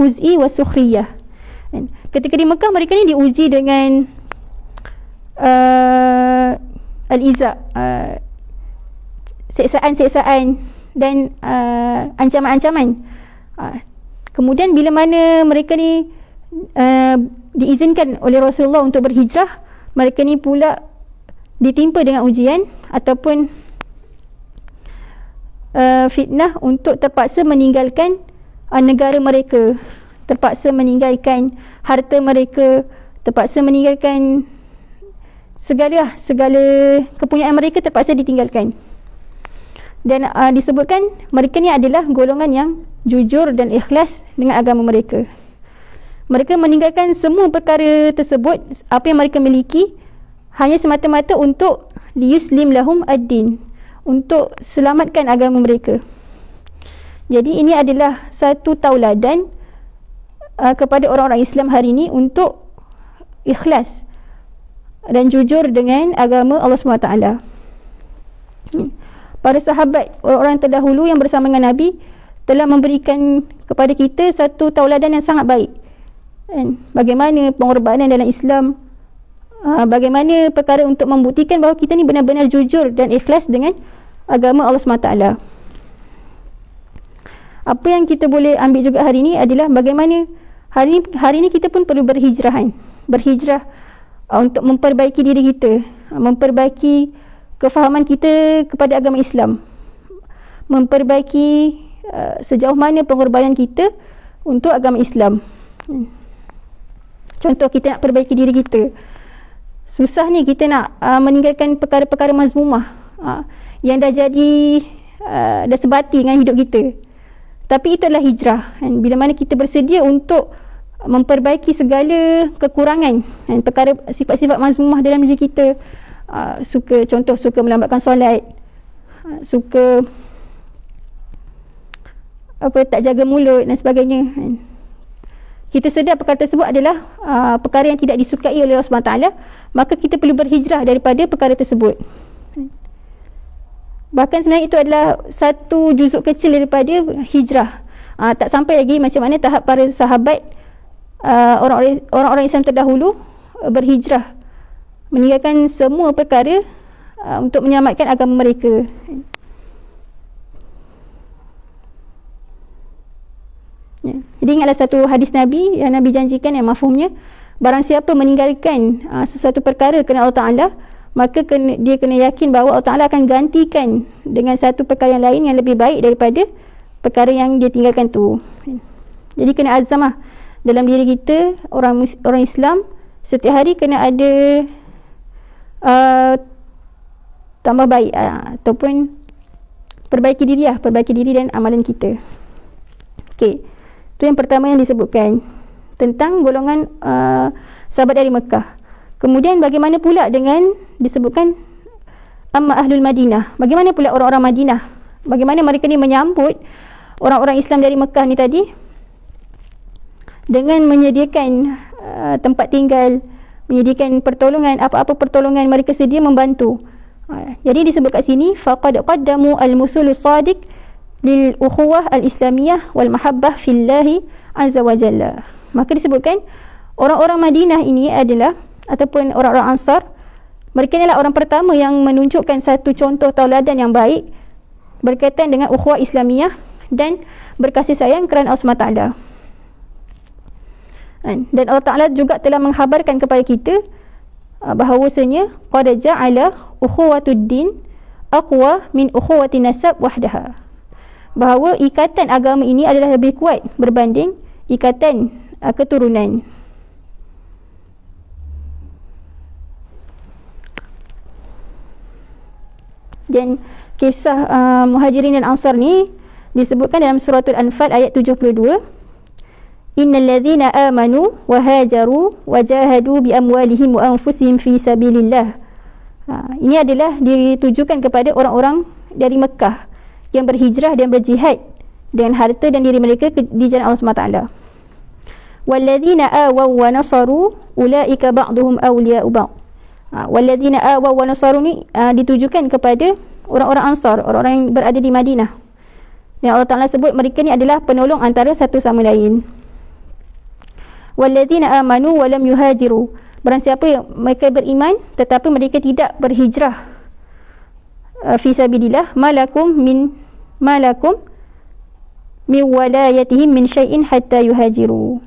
huz'i wa sukhriyah. Ketika di Mekah mereka ni diuji dengan al-iza, seksaan-seksaan dan ancaman-ancaman. Kemudian bila mana mereka ni diizinkan oleh Rasulullah untuk berhijrah, mereka ni pula ditimpa dengan ujian ataupun fitnah untuk terpaksa meninggalkan negara mereka, terpaksa meninggalkan harta mereka, terpaksa meninggalkan segala kepunyaan mereka, terpaksa ditinggalkan. Dan disebutkan mereka ni adalah golongan yang jujur dan ikhlas dengan agama mereka. Mereka meninggalkan semua perkara tersebut, apa yang mereka miliki, hanya semata-mata untuk liyuslim lahum ad-din, untuk selamatkan agama mereka. Jadi ini adalah satu tauladan kepada orang-orang Islam hari ini untuk ikhlas dan jujur dengan agama Allah SWT. Para sahabat, orang-orang terdahulu yang bersama dengan Nabi, telah memberikan kepada kita satu tauladan yang sangat baik. Bagaimana pengorbanan dalam Islam, bagaimana perkara untuk membuktikan bahawa kita ni benar-benar jujur dan ikhlas dengan agama Allah SWT. Apa yang kita boleh ambil juga hari ini adalah bagaimana hari ini kita pun perlu berhijrah untuk memperbaiki diri kita, memperbaiki kefahaman kita kepada agama Islam, memperbaiki sejauh mana pengorbanan kita untuk agama Islam. Contoh, kita nak perbaiki diri kita. Susah ni kita nak meninggalkan perkara-perkara mazmumah yang dah jadi dah sebati dengan hidup kita. Tapi itu adalah hijrah. Bila mana kita bersedia untuk memperbaiki segala kekurangan dan perkara sifat-sifat mazmumah dalam diri kita, suka melambatkan solat, suka tak jaga mulut dan sebagainya. Kita sedar perkara tersebut adalah perkara yang tidak disukai oleh Allah SWT, maka kita perlu berhijrah daripada perkara tersebut. Bahkan sebenarnya itu adalah satu juzuk kecil daripada hijrah. Tak sampai lagi macam mana tahap para sahabat, orang-orang Islam terdahulu berhijrah, meninggalkan semua perkara untuk menyelamatkan agama mereka. Jadi ingatlah satu hadis Nabi yang Nabi janjikan, yang mafhumnya, barang siapa meninggalkan sesuatu perkara kerana Allah Ta'ala, maka dia kena yakin bahawa Allah Ta'ala akan gantikan dengan satu perkara yang lain yang lebih baik daripada perkara yang dia tinggalkan tu. Jadi kena azamah dalam diri kita, orang Islam, setiap hari kena ada tambah baik, ataupun perbaiki diri dan amalan kita. Okey, itu yang pertama yang disebutkan tentang golongan sahabat dari Mekah. Kemudian bagaimana pula dengan disebutkan amma ahlul Madinah? Bagaimana pula orang-orang Madinah? Bagaimana mereka ni menyambut orang-orang Islam dari Mekah ni tadi dengan menyediakan tempat tinggal, menyediakan pertolongan, apa-apa pertolongan mereka sedia membantu. Jadi disebut kat sini, faqad qaddamu al-musulus sadiq lil ukhuwah al-islamiyah wal mahabbah fillahi azza wa jalla. Maka disebutkan orang-orang Madinah ini adalah, ataupun orang-orang Ansar, mereka adalah orang pertama yang menunjukkan satu contoh tauladan yang baik berkaitan dengan ukhuwah Islamiyah dan berkasih sayang kerana Allah SWT. Dan Allah Ta'ala juga telah menghabarkan kepada kita bahawasanya qad ja'ala ukhuwatud din aqwa min ukhuwati nasab wahdaha, bahawa ikatan agama ini adalah lebih kuat berbanding ikatan keturunan. Dan kisah Muhajirin dan Ansar ni disebutkan dalam suratul Anfal ayat 72. Innal ladzina amanu wa hajaru wa jahadu bi amwalihim wa anfusihim fi sabilillah. Ini adalah ditujukan kepada orang-orang dari Mekah yang berhijrah dan berjihad dengan harta dan diri mereka di jalan Allah SWT. Walladzina awaw wa nasaru ulaika ba'duhum awliya'u ba'd. Walladzina awaw wa nasaru ni ditujukan kepada orang-orang Ansar, orang-orang yang berada di Madinah. Dan Allah Ta'ala sebut mereka ni adalah penolong antara satu sama lain. Walladzina amanu wa lam yuhajiru. Barang siapa yang mereka beriman tetapi mereka tidak berhijrah fi sabilillah, malakum min walayatihim min syai'in hatta yuhajiru.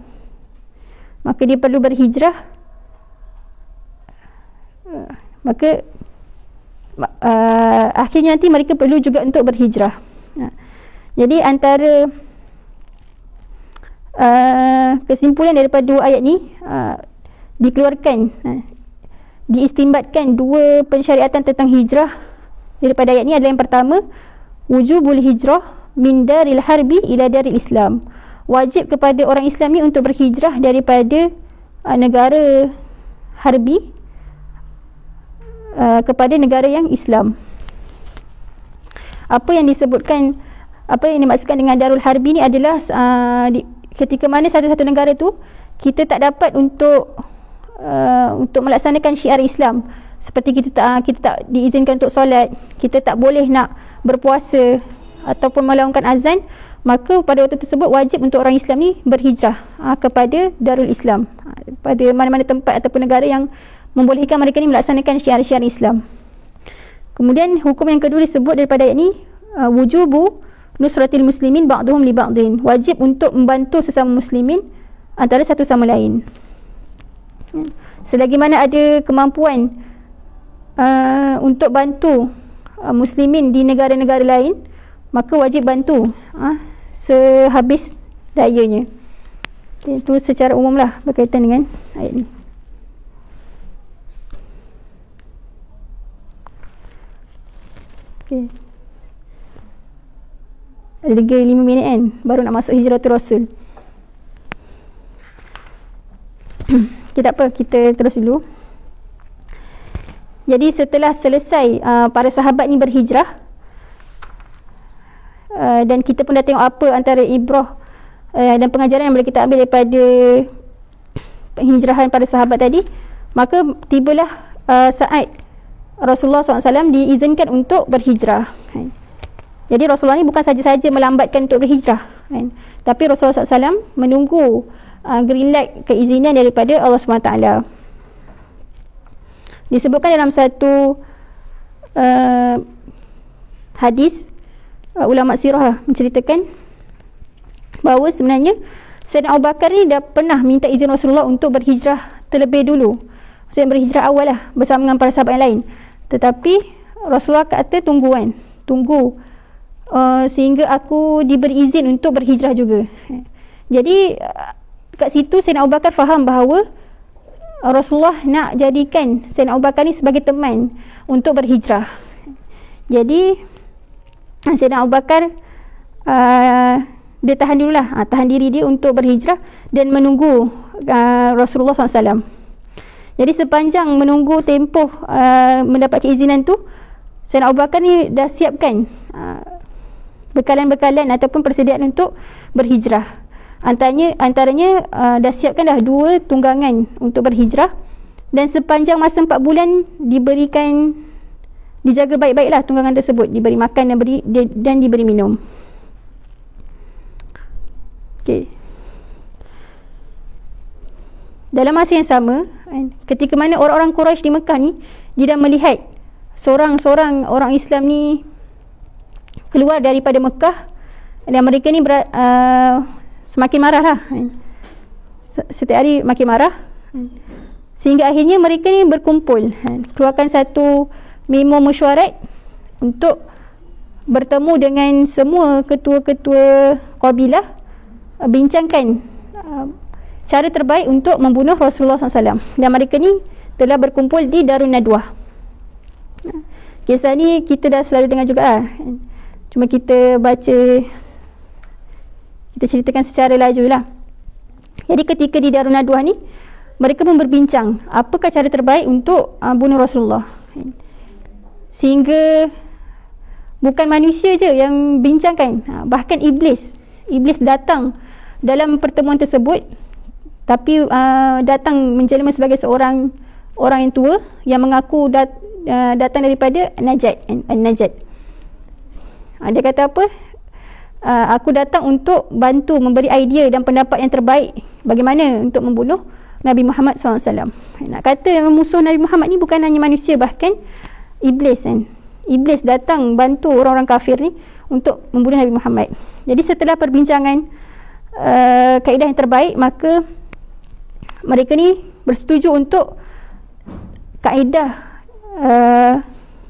Maka dia perlu berhijrah, maka akhirnya nanti mereka perlu juga untuk berhijrah. Jadi antara kesimpulan daripada dua ayat ni, dikeluarkan, diistinbatkan dua pensyariatan tentang hijrah daripada ayat ni adalah, yang pertama, wujubul hijrah min daril harbi ila daril Islam. Wajib kepada orang Islam ni untuk berhijrah daripada negara harbi kepada negara yang Islam. Apa yang disebutkan, apa yang dimaksudkan dengan darul harbi ni adalah ketika mana satu-satu negara tu kita tak dapat untuk untuk melaksanakan syiar Islam, seperti kita tak diizinkan untuk solat, kita tak boleh nak berpuasa ataupun melaungkan azan, maka pada waktu tersebut wajib untuk orang Islam ni berhijrah kepada Darul Islam, pada mana-mana tempat ataupun negara yang membolehkan mereka ni melaksanakan syiar-syiar Islam. Kemudian hukum yang kedua disebut daripada ayat ni, wujubu nusratil muslimin ba'duhum li ba'din, wajib untuk membantu sesama muslimin antara satu sama lain. Selagi mana ada kemampuan untuk bantu muslimin di negara-negara lain, maka wajib bantu sehabis dayanya. Itu secara umum lah berkaitan dengan ayat ni. Okay. Ada 5 minit kan, baru nak masuk Hijratul Rasul. Tak apa, kita terus dulu. Jadi setelah selesai para sahabat ni berhijrah, dan kita pun dah tengok apa antara ibrah dan pengajaran yang boleh kita ambil daripada penghijrahan para sahabat tadi, maka tibalah saat Rasulullah SAW diizinkan untuk berhijrah. Jadi Rasulullah ni bukan saja-saja melambatkan untuk berhijrah, tapi Rasulullah SAW menunggu green light keizinan daripada Allah SWT. Disebutkan dalam satu hadis, ulama sirah menceritakan bahawa sebenarnya Sayyidina Abu Bakar ni dah pernah minta izin Rasulullah untuk berhijrah terlebih dulu, maksudnya berhijrah awal lah bersama dengan para sahabat yang lain. Tetapi Rasulullah kata tunggu sehingga aku diberi izin untuk berhijrah juga. Jadi kat situ Sayyidina Abu Bakar faham bahawa Rasulullah nak jadikan Sayyidina Abu Bakar ni sebagai teman untuk berhijrah. Jadi Sayyidina Abu Bakar dia tahan dululah, tahan diri dia untuk berhijrah dan menunggu Rasulullah SAW. Jadi sepanjang menunggu tempoh mendapat keizinan tu, Sayyidina Abu Bakar ni dah siapkan bekalan-bekalan ataupun persediaan untuk berhijrah. Antaranya dah siapkan dah 2 tunggangan untuk berhijrah, dan sepanjang masa 4 bulan dijaga baik-baiklah tunggangan tersebut, diberi makan dan diberi minum. Okey. Dalam masa yang sama, ketika mana orang-orang Quraisy di Mekah ni, dia dah melihat seorang-seorang orang Islam ni keluar daripada Mekah, dan mereka ni semakin marah lah, setiap hari makin marah, sehingga akhirnya mereka ni berkumpul, keluarkan satu memo mesyuarat untuk bertemu dengan semua ketua-ketua kabilah, bincangkan cara terbaik untuk membunuh Rasulullah SAW. Dan mereka ni telah berkumpul di Darun Nadwah. Kisah ni kita dah selalu dengar juga lah, cuma kita baca, kita ceritakan secara laju lah. Jadi ketika di Darun Nadwah ni, mereka pun berbincang apakah cara terbaik untuk bunuh Rasulullah. Sehingga bukan manusia je yang bincangkan, bahkan iblis datang dalam pertemuan tersebut, tapi datang menjelma sebagai seorang orang yang tua yang mengaku datang daripada Najat. Dia kata apa? Aku datang untuk bantu memberi idea dan pendapat yang terbaik bagaimana untuk membunuh Nabi Muhammad SAW. Nak kata musuh Nabi Muhammad ni bukan hanya manusia, bahkan iblis kan. Iblis datang bantu orang-orang kafir ni untuk membunuh Nabi Muhammad. Jadi setelah perbincangan kaedah yang terbaik, maka mereka ni bersetuju untuk kaedah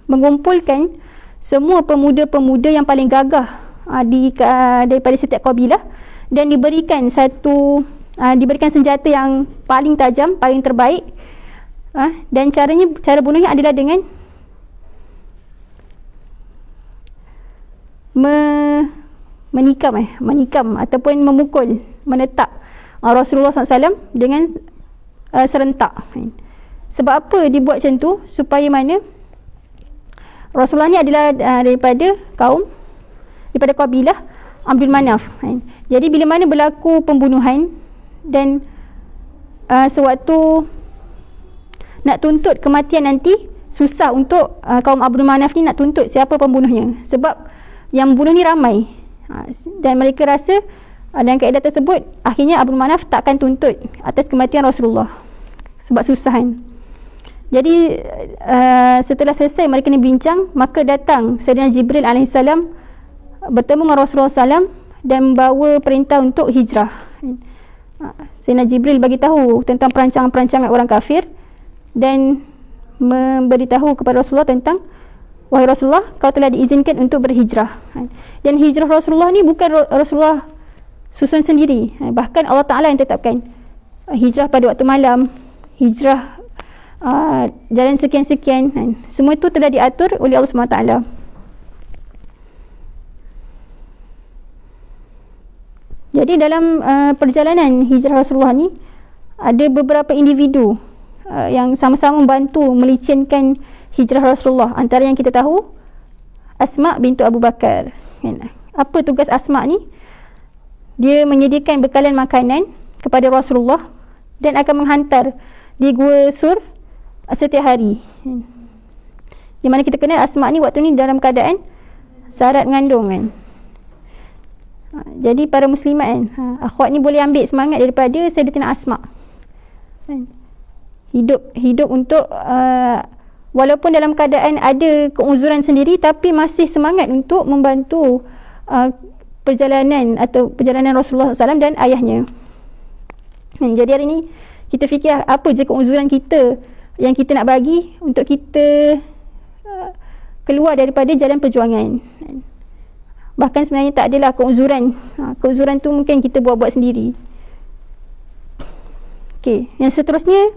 mengumpulkan semua pemuda-pemuda yang paling gagah daripada setiap kabilah, dan diberikan senjata yang paling tajam, paling terbaik, dan cara bunuhnya adalah dengan menikam ataupun memukul, menetak Rasulullah SAW dengan serentak. Sebab apa dibuat macam tu? Supaya mana Rasulullah ni adalah daripada kabilah Abdul Manaf. Jadi bila mana berlaku pembunuhan, dan sewaktu nak tuntut kematian nanti susah untuk kaum Abdul Manaf ni nak tuntut siapa pembunuhnya, sebab yang bunuh ni ramai. Dan mereka rasa dalam kaedah tersebut akhirnya Abdul Manaf takkan tuntut atas kematian Rasulullah sebab susah kan. Jadi setelah selesai mereka ni bincang, maka datang Sayyidina Jibril AS bertemu dengan Rasulullah SAW dan membawa perintah untuk hijrah. Sayyidina Jibril bagi tahu tentang perancangan-perancangan orang kafir dan memberitahu kepada Rasulullah tentang, wahai Rasulullah, kau telah diizinkan untuk berhijrah. Dan hijrah Rasulullah ni bukan Rasulullah susun sendiri, bahkan Allah Ta'ala yang tetapkan hijrah pada waktu malam, hijrah jalan sekian-sekian, semua itu telah diatur oleh Allah SWT. Jadi dalam perjalanan hijrah Rasulullah ni ada beberapa individu yang sama-sama membantu melicinkan hijrah Rasulullah. Antara yang kita tahu, Asma bintu Abu Bakar. Apa tugas Asma ni? Dia menyediakan bekalan makanan kepada Rasulullah dan akan menghantar di Gua Sur setiap hari. Di mana kita kenal Asma ni waktu ni dalam keadaan syarat mengandung kan. Jadi para muslimat kan, akhwat ni boleh ambil semangat daripada Sayyidatina Asma. Hidup untuk walaupun dalam keadaan ada keuzuran sendiri, tapi masih semangat untuk membantu perjalanan Rasulullah SAW dan ayahnya. Jadi hari ni kita fikir apa je keuzuran kita yang kita nak bagi untuk kita keluar daripada jalan perjuangan. Bahkan sebenarnya tak adalah keuzuran. Keuzuran tu mungkin kita buat-buat sendiri. Okey, yang seterusnya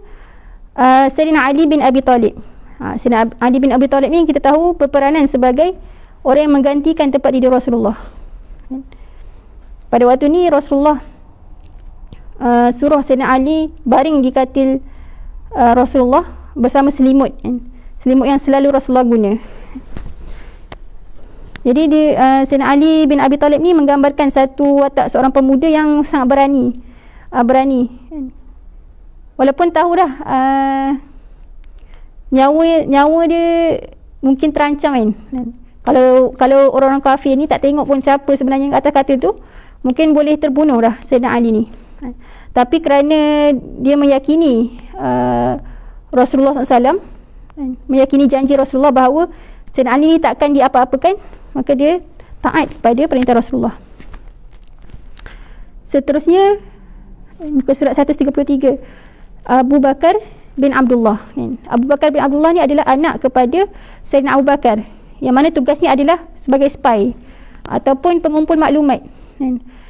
Sayyidina Ali bin Abi Talib. Sayyidina Ali bin Abi Talib ni kita tahu berperanan sebagai orang yang menggantikan tempat tidur Rasulullah. Pada waktu ni Rasulullah suruh Sayyidina Ali baring di katil Rasulullah bersama selimut, selimut yang selalu Rasulullah guna. Jadi Sayyidina Ali bin Abi Talib ni menggambarkan satu watak seorang pemuda yang sangat berani. Walaupun tahu dah nyawa dia mungkin terancam kan. Kalau orang-orang kafir ni tak tengok pun siapa sebenarnya yang atas katil tu, mungkin boleh terbunuh dah Sayyidina Ali ni. Tapi kerana dia meyakini Rasulullah SAW, meyakini janji Rasulullah bahawa Sayyidina Ali ni takkan diapa-apakan, maka dia taat pada perintah Rasulullah. Seterusnya muka surat 133, Abu Bakar bin Abdullah. Abu Bakar bin Abdullah ni adalah anak kepada Sayyidina Abu Bakar, yang mana tugasnya adalah sebagai spy ataupun pengumpul maklumat,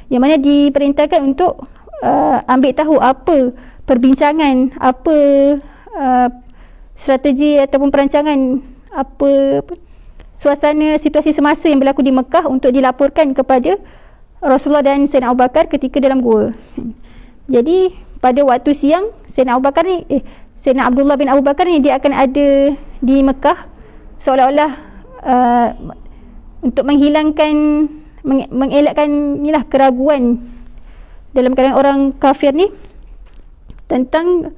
yang mana diperintahkan untuk ambil tahu apa perbincangan, apa strategi ataupun perancangan, apa suasana situasi semasa yang berlaku di Mekah untuk dilaporkan kepada Rasulullah dan Sayyidina Abu Bakar ketika dalam gua. Jadi pada waktu siang Sayyidina Abu Bakar ni Sayyidina Abdullah bin Abu Bakar ni dia akan ada di Mekah seolah-olah untuk mengelakkan inilah keraguan dalam keadaan orang kafir ni tentang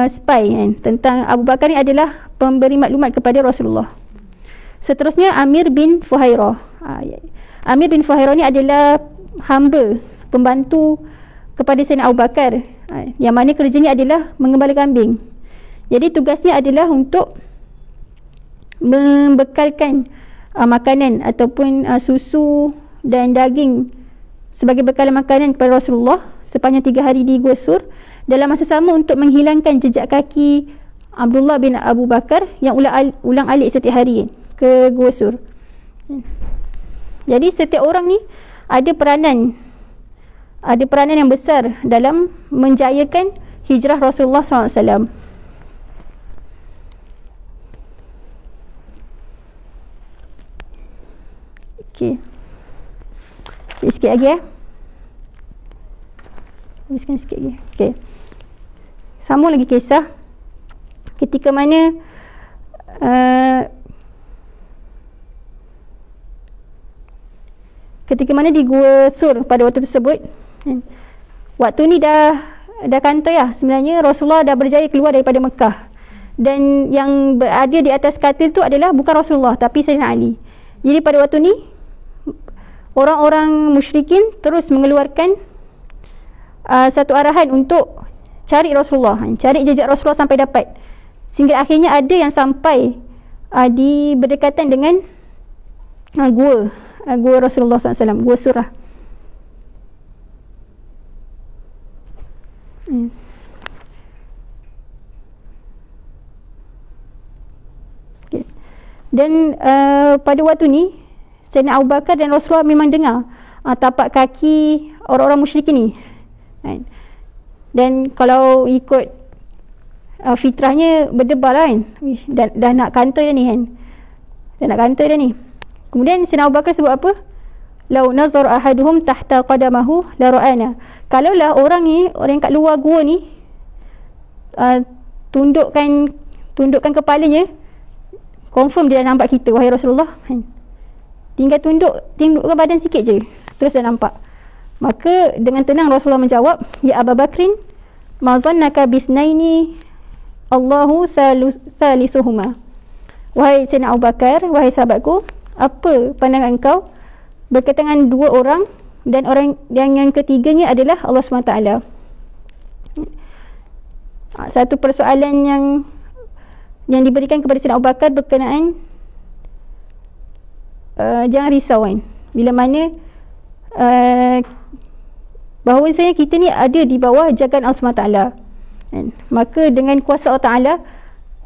spy kan, tentang Abu Bakar ni adalah pemberi maklumat kepada Rasulullah. Seterusnya Amir bin Fuhairah. Amir bin Fuhairah ni adalah hamba, pembantu kepada Sayyidina Abu Bakar, yang mana kerjanya adalah mengembala kambing. Jadi tugasnya adalah untuk membekalkan makanan ataupun susu dan daging sebagai bekalan makanan kepada Rasulullah sepanjang 3 hari di Gua Sur, dalam masa sama untuk menghilangkan jejak kaki Abdullah bin Abu Bakar yang ulang-alik setiap hari ke Gua Sur. Jadi setiap orang ni ada peranan yang besar dalam menjayakan hijrah Rasulullah SAW. Okey, sikit lagi habiskan sikit lagi. Okey, sambung lagi kisah ketika mana di Gua Sur pada waktu tersebut. Waktu ni dah dah kantoi lah. Sebenarnya Rasulullah dah berjaya keluar daripada Mekah. Dan yang berada di atas katil tu adalah bukan Rasulullah tapi Sayyidina Ali. Jadi pada waktu ni orang-orang musyrikin terus mengeluarkan satu arahan untuk cari Rasulullah, cari jejak Rasulullah sampai dapat. Sehingga akhirnya ada yang sampai di berdekatan dengan gua Rasulullah SAW, gua Surah. Okay. Dan pada waktu ni Sayyidina Abu Bakar dan Rasulullah memang dengar tapak kaki orang-orang musyrik ni. Dan kalau ikut fitrahnya berdebar lah kan. Dah nak kantoi dah ni kan. Dah nak kantoi dah ni. Kemudian Sayyidina Abu Bakar sebut apa? Lau nazar ahaduhum tahta qadamahu la ra'ana. Kalaulah orang ni, orang kat luar gua ni tundukkan kepalanya, confirm dia dah nampak kita wahai Rasulullah. Tinggal tundukkan badan sikit je, terus dah nampak. Maka dengan tenang Rasulullah menjawab, ya Abu Bakrin, ma zannaka bisnaini Allahu salisuhuma. Wahai Sayyidina Abu Bakar, wahai sahabatku, apa pandangan engkau berkaitan dengan dua orang dan orang yang ketiganya adalah Allah SWT. Satu persoalan yang diberikan kepada Sayyidina Abu Bakar berkenaan jangan risau kan, bila mana bahawasanya kita ni ada di bawah jagaan Allah SWT kan? Maka dengan kuasa Allah Ta'ala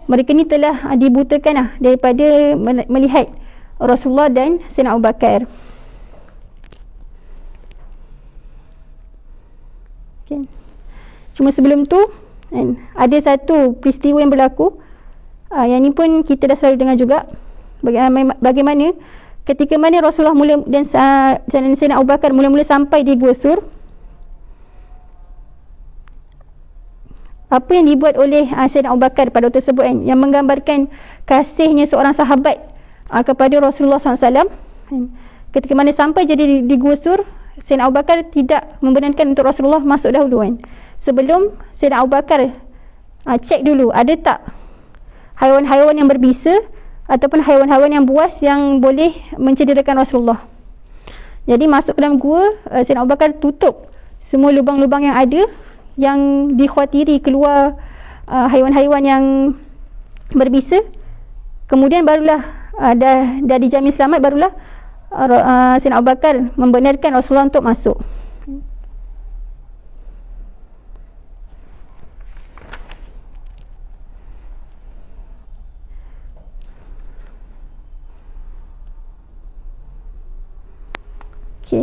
mereka ni telah dibutakan lah daripada melihat Rasulullah dan Sayyidina Abu Bakar. Okay. Cuma sebelum tu kan, ada satu peristiwa yang berlaku, yang ni pun kita dah selalu dengar juga, bagaimana ketika mana Rasulullah dan Sayyidina Abu Bakar mula-mula sampai di Gua Sur, apa yang dibuat oleh Sayyidina Abu Bakar pada waktu tersebut kan, yang menggambarkan kasihnya seorang sahabat kepada Rasulullah SAW. Ketika mana sampai jadi di Gua Sur, Sayyidina Abu Bakar tidak membenarkan untuk Rasulullah masuk dahulu kan. Sebelum Sayyidina Abu Bakar cek dulu ada tak haiwan-haiwan yang berbisa ataupun haiwan-haiwan yang buas yang boleh mencederakan Rasulullah. Jadi masuk ke dalam gua, Sayyidina Abu Bakar tutup semua lubang-lubang yang ada yang dikhawatiri keluar haiwan-haiwan yang berbisa. Kemudian barulah dah dijamin selamat, barulah Sayyidina Abu Bakar membenarkan Rasulullah untuk masuk. Okay.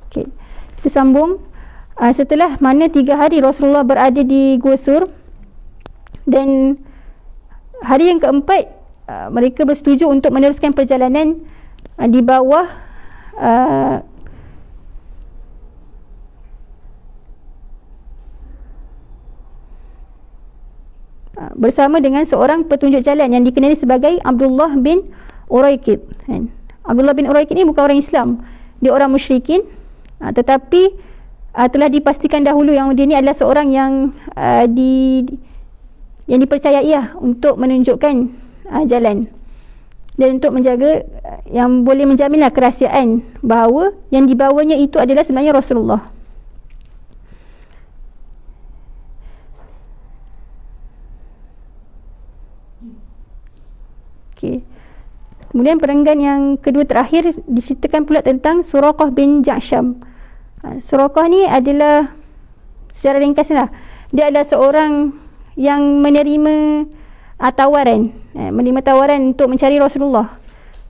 Okay. Kita sambung. Setelah mana 3 hari Rasulullah berada di Gua Sur, dan hari yang keempat mereka bersetuju untuk meneruskan perjalanan di bawah bersama dengan seorang petunjuk jalan yang dikenali sebagai Abdullah bin Uraiqid. Abdullah bin Uraiqid ni bukan orang Islam, dia orang musyrikin, tetapi telah dipastikan dahulu yang dia ni adalah seorang yang dipercayai untuk menunjukkan jalan dan untuk menjaga, yang boleh menjaminlah kerahsiaan bahawa yang dibawanya itu adalah sebenarnya Rasulullah. Okay. Kemudian perenggan yang kedua terakhir diceritakan pula tentang Suraqah bin Ja'sham. Suraqah ni adalah, secara ringkasnya, dia adalah seorang yang menerima tawaran, menerima tawaran untuk mencari Rasulullah.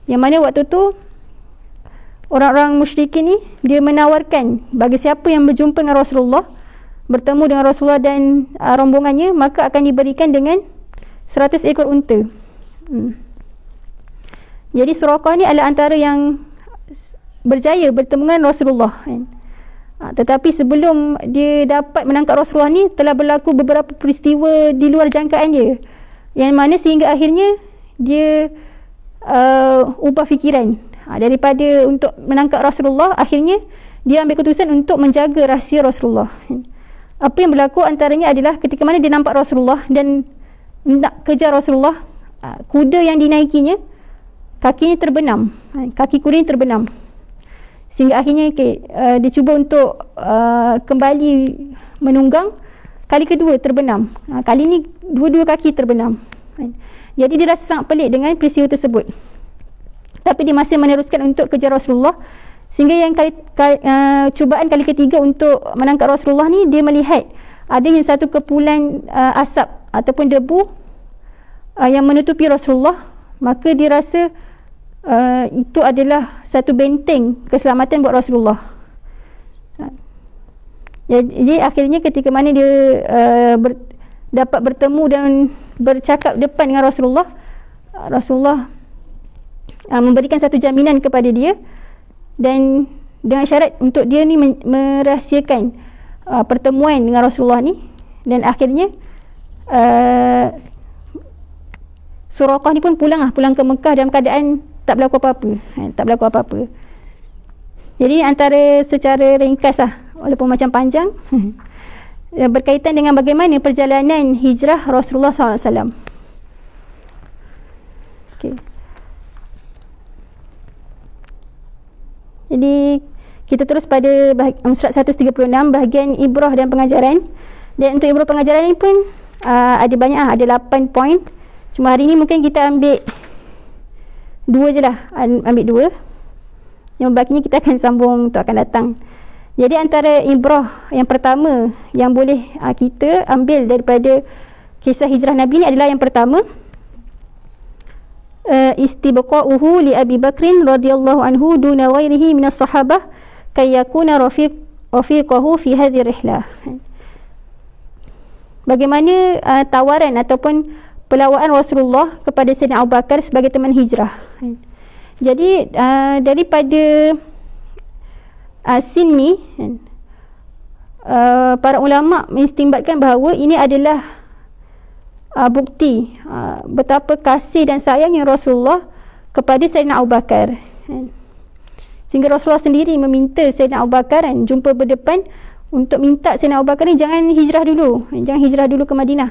Yang mana waktu tu orang-orang musyrikin ni dia menawarkan bagi siapa yang berjumpa dengan Rasulullah, bertemu dengan Rasulullah dan rombongannya, maka akan diberikan dengan 100 ekor unta. Jadi Suraqah ni adalah antara yang berjaya bertemu dengan Rasulullah kan. Tetapi sebelum dia dapat menangkap Rasulullah ni, telah berlaku beberapa peristiwa di luar jangkaan dia, yang mana sehingga akhirnya dia ubah fikiran. Daripada untuk menangkap Rasulullah, akhirnya dia ambil keputusan untuk menjaga rahsia Rasulullah. Apa yang berlaku antaranya adalah ketika mana dia nampak Rasulullah dan nak kejar Rasulullah, kuda yang dinaikinya, kakinya terbenam, kaki kuda terbenam, sehingga akhirnya dia cuba untuk kembali menunggang. Kali kedua terbenam, kali ni dua-dua kaki terbenam. Jadi dia rasa sangat pelik dengan peristiwa tersebut, tapi dia masih meneruskan untuk kejar Rasulullah. Sehingga yang cubaan kali ketiga untuk menangkap Rasulullah ni, dia melihat ada yang satu kepulan asap ataupun debu yang menutupi Rasulullah. Maka dia rasa itu adalah satu benteng keselamatan buat Rasulullah. Jadi akhirnya ketika mana dia dapat bertemu dan bercakap depan dengan Rasulullah, Rasulullah memberikan satu jaminan kepada dia, dan dengan syarat untuk dia ni merahsiakan pertemuan dengan Rasulullah ni. Dan akhirnya Suraqah ni pun pulang ke Mekah dalam keadaan tak berlaku apa-apa. Jadi antara secara ringkas walaupun macam panjang berkaitan dengan bagaimana perjalanan hijrah Rasulullah SAW. Okay. Jadi kita terus pada surat 136 bahagian ibrah dan pengajaran. Dan untuk ibrah pengajaran ni pun ada banyak, ada 8 poin. Cuma hari ni mungkin kita ambil 2 je lah, ambil 2. Yang bakinya kita akan sambung untuk akan datang. Jadi antara ibrah yang pertama yang boleh kita ambil daripada kisah hijrah Nabi ni adalah yang pertama, istibqa'uhu li Abi Bakrin radhiyallahu anhu duna ghairihi minas sahabah kay yakuna rafiqahu fi hadhihi rihlah. Bagaimana tawaran ataupun pelawaan Rasulullah kepada Sayyidina Abu Bakar sebagai teman hijrah. Jadi daripada scene ni, para ulama mengistimbatkan bahawa ini adalah bukti betapa kasih dan sayangnya Rasulullah kepada Sayyidina Abu Bakar. Sehingga Rasulullah sendiri meminta Sayyidina Abu Bakar jumpa berdepan untuk minta Sayyidina Abu Bakar ni jangan hijrah dulu ke Madinah.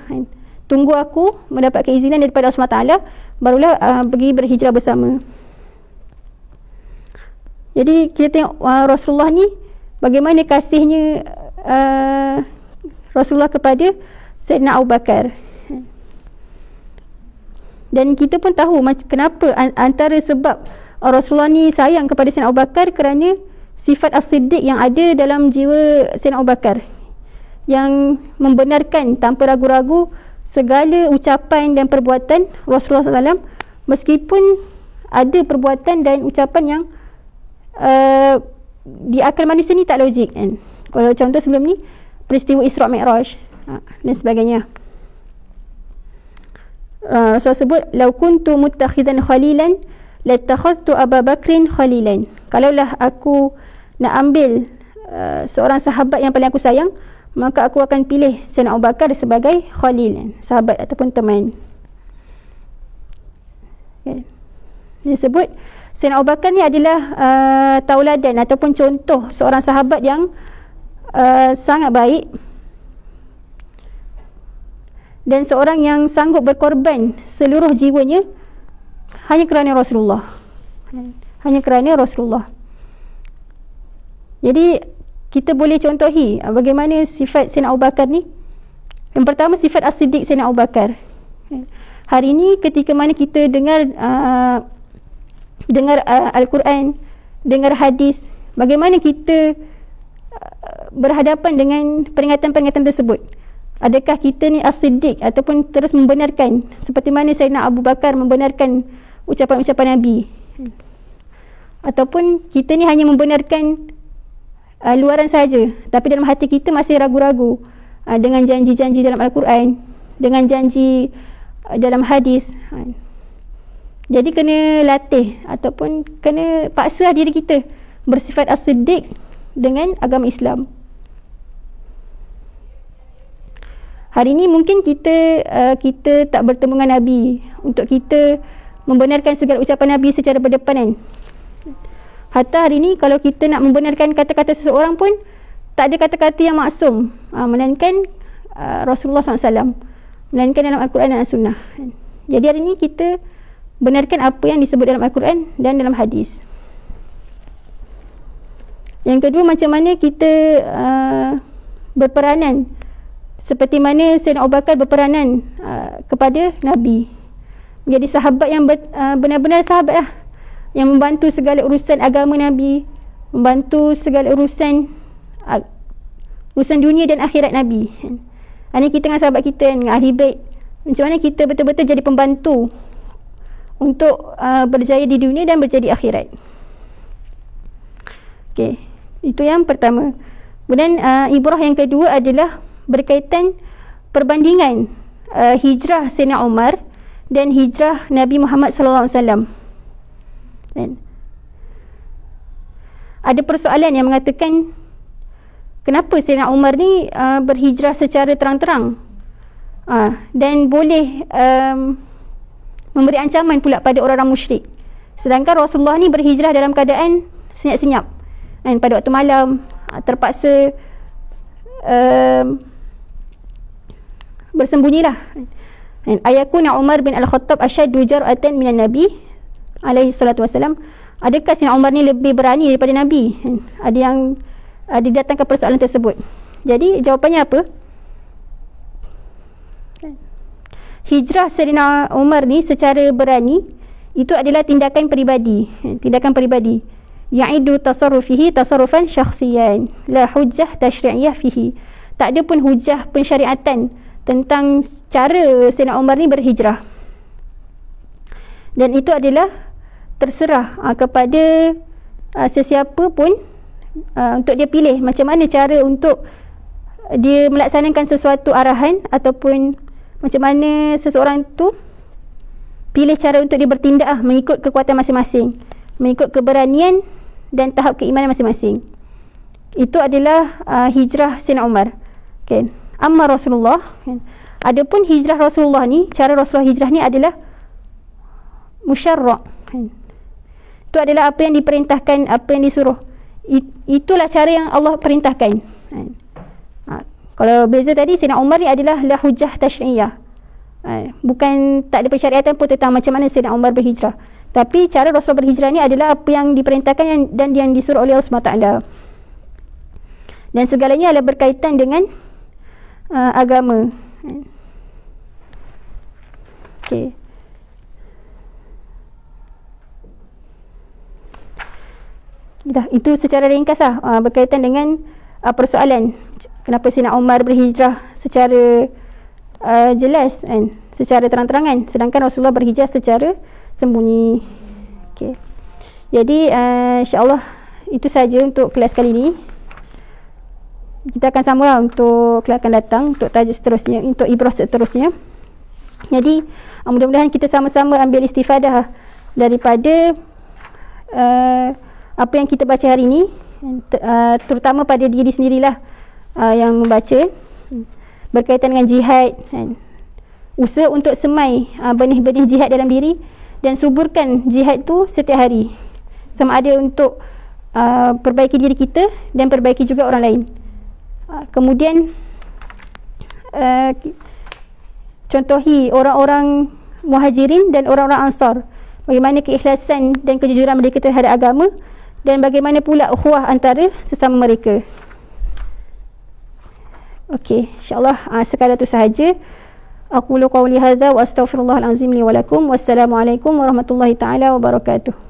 Tunggu aku mendapat keizinan daripada Allah SWT, barulah pergi berhijrah bersama. Jadi kita tengok Rasulullah ni bagaimana kasihnya Rasulullah kepada Sayyidina Abu Bakar. Dan kita pun tahu kenapa antara sebab Rasulullah ni sayang kepada Sayyidina Abu Bakar, kerana sifat as-siddiq yang ada dalam jiwa Sayyidina Abu Bakar, yang membenarkan tanpa ragu-ragu segala ucapan dan perbuatan Rasulullah SAW, meskipun ada perbuatan dan ucapan yang di akal manusia ni tak logik kan. Kalau contoh sebelum ni peristiwa Isra' Mi'raj dan sebagainya. Rasulullah sebut, "Lau kuntu muttakhidan khalilan lattakhadhtu Abu Bakrin khalilan." Kalaulah aku nak ambil seorang sahabat yang paling aku sayang, maka aku akan pilih Sayyidina Abu Bakar sebagai khalil, sahabat ataupun teman. Okay. Dia sebut Sayyidina Abu Bakar ni adalah tauladan ataupun contoh seorang sahabat yang sangat baik, dan seorang yang sanggup berkorban seluruh jiwanya hanya kerana Rasulullah. Jadi kita boleh contohi bagaimana sifat Sayyidina Abu Bakar ni. Yang pertama, sifat as-siddiq Sayyidina Abu Bakar. Hari ini ketika mana kita dengar Al-Quran, dengar hadis, bagaimana kita berhadapan dengan peringatan-peringatan tersebut? Adakah kita ni as-siddiq ataupun terus membenarkan seperti mana Sayyidina Abu Bakar membenarkan ucapan-ucapan Nabi, ataupun kita ni hanya membenarkan luaran saja, tapi dalam hati kita masih ragu-ragu dengan janji-janji dalam Al-Quran, dengan janji dalam hadis. Jadi kena latih ataupun kena paksa diri kita bersifat as-siddiq dengan agama Islam. Hari ni mungkin kita tak bertemu dengan Nabi untuk kita membenarkan segala ucapan Nabi secara berdepanan. Hatta hari ni kalau kita nak membenarkan kata-kata seseorang pun tak ada kata-kata yang maksum, melainkan Rasulullah SAW, melainkan dalam Al-Quran dan As-Sunnah. Jadi hari ni kita benarkan apa yang disebut dalam Al-Quran dan dalam hadis. Yang kedua, macam mana kita berperanan seperti mana Sayyidina Abu Bakar berperanan kepada Nabi, menjadi sahabat yang benar-benar sahabat lah, yang membantu segala urusan agama Nabi, membantu segala urusan dunia dan akhirat Nabi. Ini kita dengan sahabat kita, dengan ahli bait, macam mana kita betul-betul jadi pembantu untuk berjaya di dunia dan berjaya di akhirat. Okey, itu yang pertama. Kemudian ibrah yang kedua adalah berkaitan perbandingan hijrah Sayyidina Umar dan hijrah Nabi Muhammad sallallahu alaihi wasallam. Ada persoalan yang mengatakan kenapa Sayyidina Umar ni berhijrah secara terang-terang dan boleh memberi ancaman pula pada orang-orang musyrik, sedangkan Rasulullah ni berhijrah dalam keadaan senyap-senyap, pada waktu malam, terpaksa bersembunyilah. Ayakuna Umar bin Al-Khattab asyaddu jar'atan minan Nabi alaihi salatu wasalam. Adakah Sayyidina Umar ni lebih berani daripada Nabi? Ada yang didatangkan persoalan tersebut. Jadi jawapannya apa? Hijrah Sayyidina Umar ni secara berani itu adalah tindakan peribadi, ya'idu tasarrufihi tasarrufan syakhsiyan la hujjah tashri'iyah fihi. Tak ada pun hujah pensyariatan tentang cara Sayyidina Umar ni berhijrah, dan itu adalah terserah kepada sesiapa pun untuk dia pilih macam mana cara untuk dia melaksanakan sesuatu arahan, ataupun macam mana seseorang tu pilih cara untuk dia bertindak mengikut kekuatan masing-masing, mengikut keberanian dan tahap keimanan masing-masing. Itu adalah hijrah Sayyidina Umar. Okay. Amma Rasulullah, adapun hijrah Rasulullah ni, cara Rasulullah hijrah ni adalah musyarra'. Itu adalah apa yang diperintahkan, apa yang disuruh. Itulah cara yang Allah perintahkan. Kalau beza tadi, Sayyidina Umar ni adalah la hujjah tashri'iyah, bukan tak ada persyariatan pun tentang macam mana Sayyidina Umar berhijrah, tapi cara Rasul berhijrah ni adalah apa yang diperintahkan dan yang disuruh oleh Allah SWT, dan segalanya adalah berkaitan dengan agama. Okey. Dah, itu secara ringkas lah berkaitan dengan persoalan kenapa Sayyidina Umar berhijrah secara jelas, secara terang-terangan, sedangkan Rasulullah berhijrah secara sembunyi. Okay. Jadi insyaAllah itu saja untuk kelas kali ini. Kita akan sambung untuk kelas akan datang, untuk tajuk seterusnya, untuk ibrah seterusnya. Jadi mudah-mudahan kita sama-sama ambil istifadah daripada apa yang kita baca hari ini, terutama pada diri sendirilah yang membaca, berkaitan dengan jihad, usaha untuk semai benih-benih jihad dalam diri, dan suburkan jihad tu setiap hari, sama ada untuk perbaiki diri kita dan perbaiki juga orang lain. Kemudian contohi orang-orang muhajirin dan orang-orang ansar, bagaimana keikhlasan dan kejujuran mereka terhadap agama, dan bagaimana pula ukhuwah antara sesama mereka. Okey, insyaAllah sekadar itu sahaja. Aqulu qawli hadza wa astaghfirullahal azim li wa lakum. Wassalamualaikum warahmatullahi taala wabarakatuh.